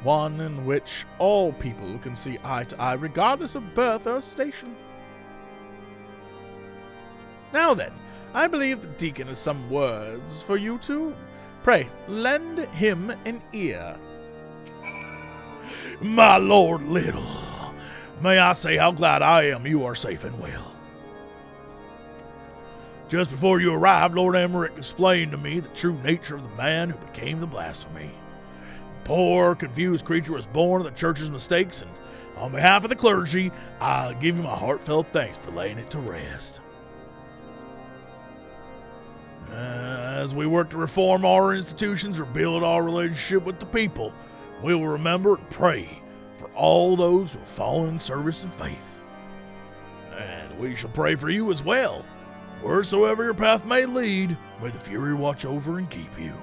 one in which all people can see eye to eye, regardless of birth or station. Now then, I believe the Deacon has some words for you two. Pray, lend him an ear. My Lord Little, may I say how glad I am you are safe and well. Just before you arrived, Lord Emmeric explained to me the true nature of the man who became the blasphemy. The poor, confused creature was born of the church's mistakes, and on behalf of the clergy, I give you my heartfelt thanks for laying it to rest. As we work to reform our institutions, rebuild our relationship with the people, we will remember and pray for all those who have fallen in service and faith. And we shall pray for you as well. Wheresoever your path may lead, may the Fury watch over and keep you.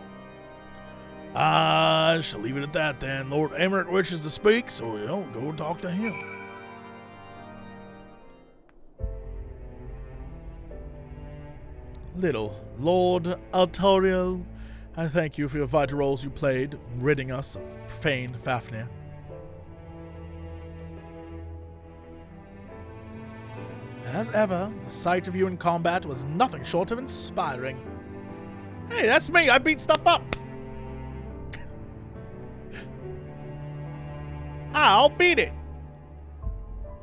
I shall leave it at that then. Lord Emmeric wishes to speak, so go and talk to him. Little Lord Altoriel, I thank you for your vital roles you played, ridding us of profane Thavnair. As ever, the sight of you in combat was nothing short of inspiring. Hey, that's me! I beat stuff up! I'll beat it!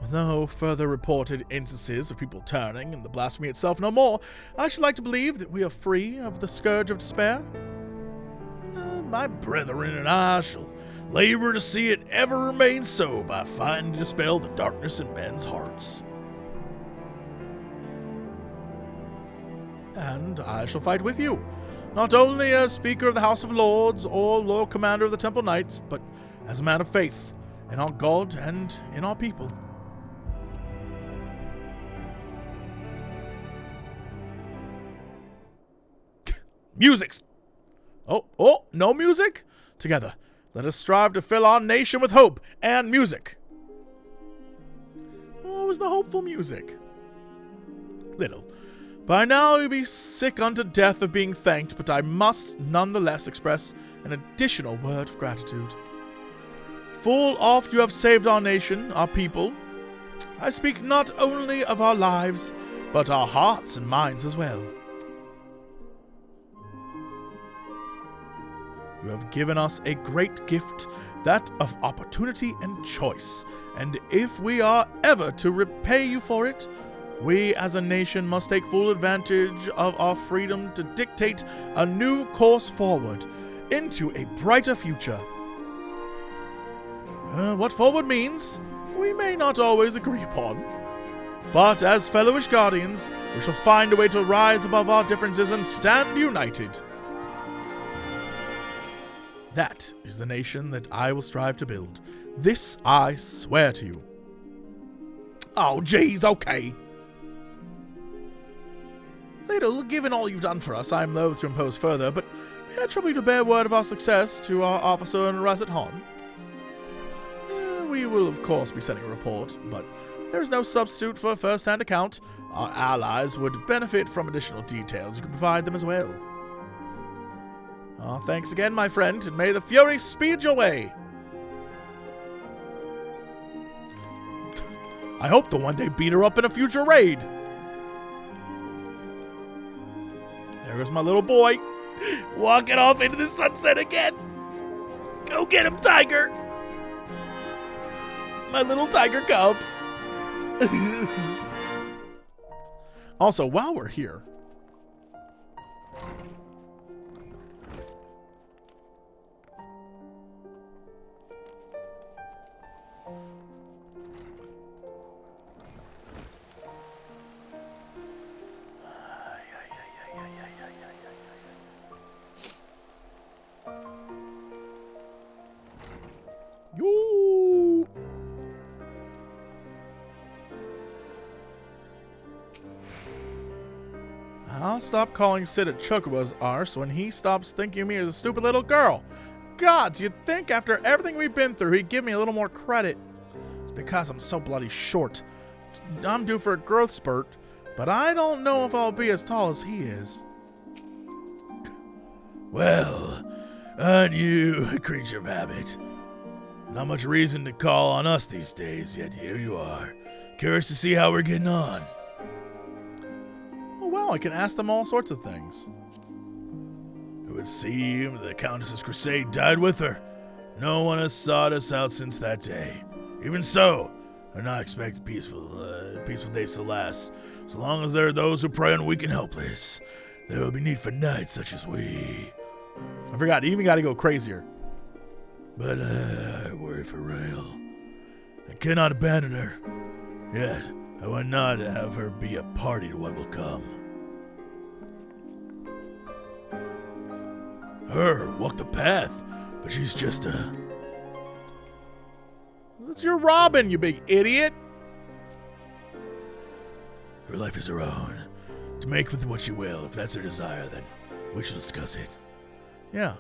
With no further reported instances of people turning and the blasphemy itself no more, I should like to believe that we are free of the scourge of despair. My brethren and I shall labor to see it ever remain so by fighting to dispel the darkness in men's hearts. And I shall fight with you, not only as Speaker of the House of Lords or Lord Commander of the Temple Knights, but as a man of faith in our God and in our people. Music! Oh, no music? Together, let us strive to fill our nation with hope and music. What was the hopeful music? Little. By now you be sick unto death of being thanked, but I must nonetheless express an additional word of gratitude. Full oft you have saved our nation, our people. I speak not only of our lives, but our hearts and minds as well. You have given us a great gift, that of opportunity and choice, and if we are ever to repay you for it, we as a nation must take full advantage of our freedom to dictate a new course forward into a brighter future. What forward means, we may not always agree upon, but as fellow Ishgardians, we shall find a way to rise above our differences and stand united. That is the nation that I will strive to build. This I swear to you. Oh, geez, okay. Little, given all you've done for us, I am loath to impose further, but may I trouble you to bear word of our success to our officer in Razet Han? We will, of course, be sending a report, but there is no substitute for a first-hand account. Our allies would benefit from additional details. You can provide them as well. Thanks again, my friend, and may the Fury speed your way. I hope to one day beat her up in a future raid. There goes my little boy, walking off into the sunset again. Go get him, tiger. My little tiger cub. Also, while we're here, yo. I'll stop calling Sid a Chocobo's arse when he stops thinking of me as a stupid little girl. Gods, you'd think after everything we've been through, he'd give me a little more credit. It's because I'm so bloody short. I'm due for a growth spurt, but I don't know if I'll be as tall as he is. Well, aren't you a creature of habit? Not much reason to call on us these days, yet here you are. Curious to see how we're getting on. Oh, well, I can ask them all sorts of things. It would seem the Countess's crusade died with her. No one has sought us out since that day. Even so, I do not expect peaceful days to last. So long as there are those who prey on weak and helpless, there will be need for knights such as we. I forgot, you even got to go crazier. But I worry for Rael. I cannot abandon her. Yet, I would not have her be a party to what will come. Her walk the path, but she's just a... That's your Robin, you big idiot. Her life is her own. To make with what she will. If that's her desire, then we shall discuss it. Yeah.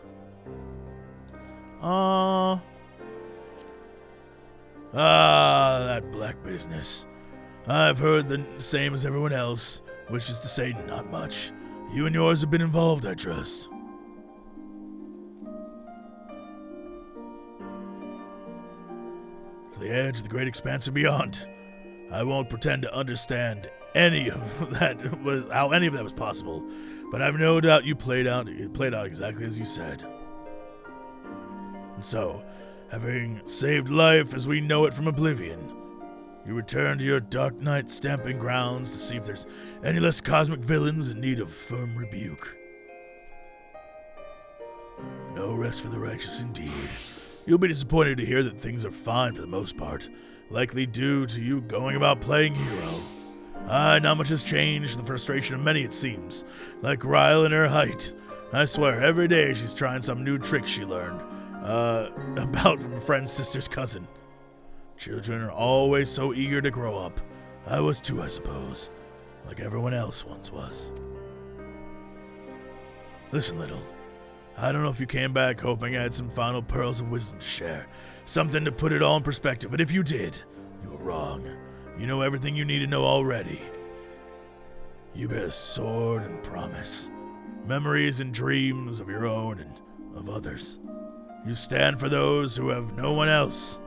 That black business. I've heard the same as everyone else, which is to say not much. You and yours have been involved, I trust. To the edge of the great expanse and beyond. I won't pretend to understand any of that how any of that was possible, but I've no doubt it played out exactly as you said. And so, having saved life as we know it from oblivion, you return to your Dark Knight stamping grounds to see if there's any less cosmic villains in need of firm rebuke. No rest for the righteous indeed. You'll be disappointed to hear that things are fine for the most part, likely due to you going about playing hero. Not much has changed, the frustration of many it seems. Like Ryle in her height. I swear, every day she's trying some new trick she learned. About from a friend's sister's cousin. Children are always so eager to grow up. I was too, I suppose. Like everyone else once was. Listen, little. I don't know if you came back hoping I had some final pearls of wisdom to share. Something to put it all in perspective, but if you did, you were wrong. You know everything you need to know already. You bear a sword and promise. Memories and dreams of your own and of others. You stand for those who have no one else.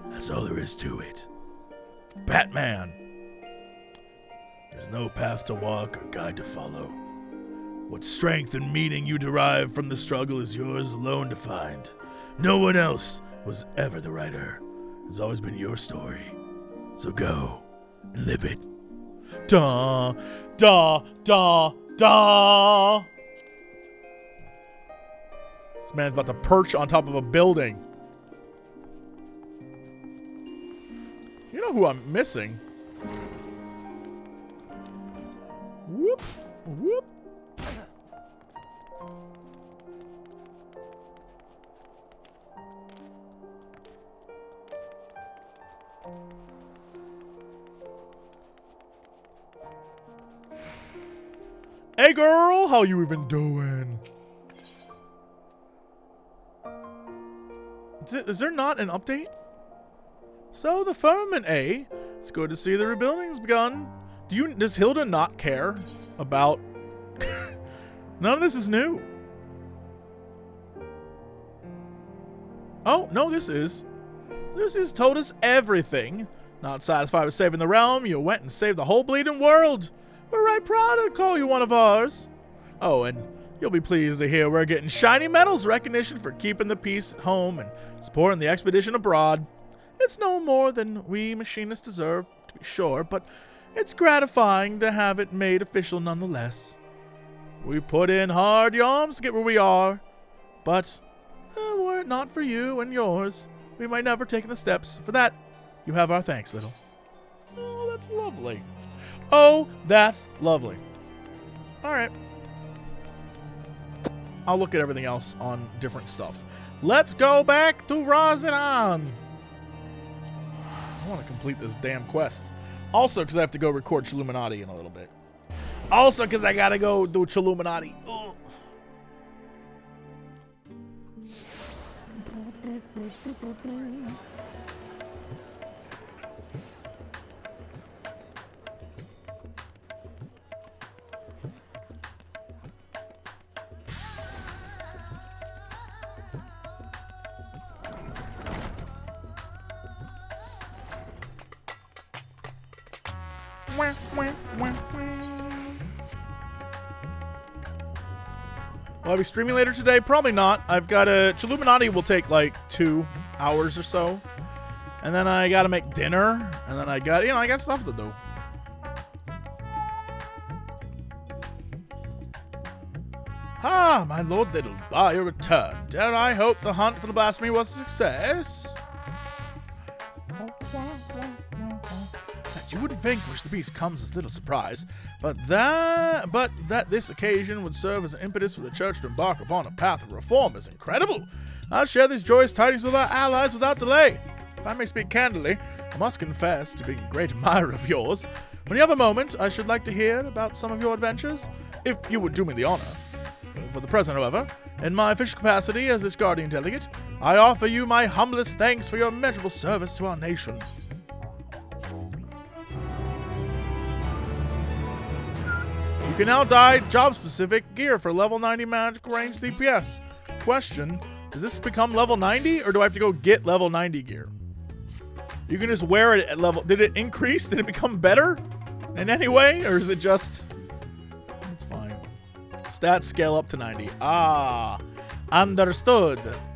That's all there is to it. Batman. There's no path to walk or guide to follow. What strength and meaning you derive from the struggle is yours alone to find. No one else was ever the writer. It's always been your story. So go and live it. Da, da, da, da. This man's about to perch on top of a building. You know who I'm missing? Whoop, whoop. Hey girl, how you even doing? Is there not an update? So the firmament, eh? It's good to see the rebuilding's begun. Does Hilda not care about... None of this is new. Oh, no, this is. This has told us everything. Not satisfied with saving the realm, you went and saved the whole bleeding world. We're right proud to call you one of ours. Oh, and you'll be pleased to hear we're getting shiny medals recognition for keeping the peace at home and supporting the expedition abroad. It's no more than we machinists deserve, to be sure, but it's gratifying to have it made official nonetheless. We put in hard yards to get where we are, but were it not for you and yours, we might never take the steps. For that, you have our thanks, little. Oh, that's lovely. Oh, that's lovely. All right. I'll look at everything else on different stuff. Let's go back to Razidan. I want to complete this damn quest. Also, because I have to go record Chilluminati in a little bit. Also, because I got to go do Chilluminati. Ugh. Will I be streaming later today? Probably not. I've got a... Chilluminati will take like 2 hours or so. And then I gotta make dinner. And then I got... You know, I got stuff to do. Ah, my lord little, by your return. Dare I hope the hunt for the blasphemy was a success? That you would vanquish the beast comes as little surprise, but that this occasion would serve as an impetus for the church to embark upon a path of reform is incredible. I'll share these joyous tidings with our allies without delay. If I may speak candidly, I must confess to being a great admirer of yours. When you have a moment, I should like to hear about some of your adventures, if you would do me the honor. For the present, however, in my official capacity as its guardian delegate, I offer you my humblest thanks for your immeasurable service to our nation. You can now dye job-specific gear for level 90 magic range DPS. Question, does this become level 90, or do I have to go get level 90 gear? You can just wear it at level... Did it increase? Did it become better in any way, or is it just... It's fine. Stats scale up to 90. Ah, understood.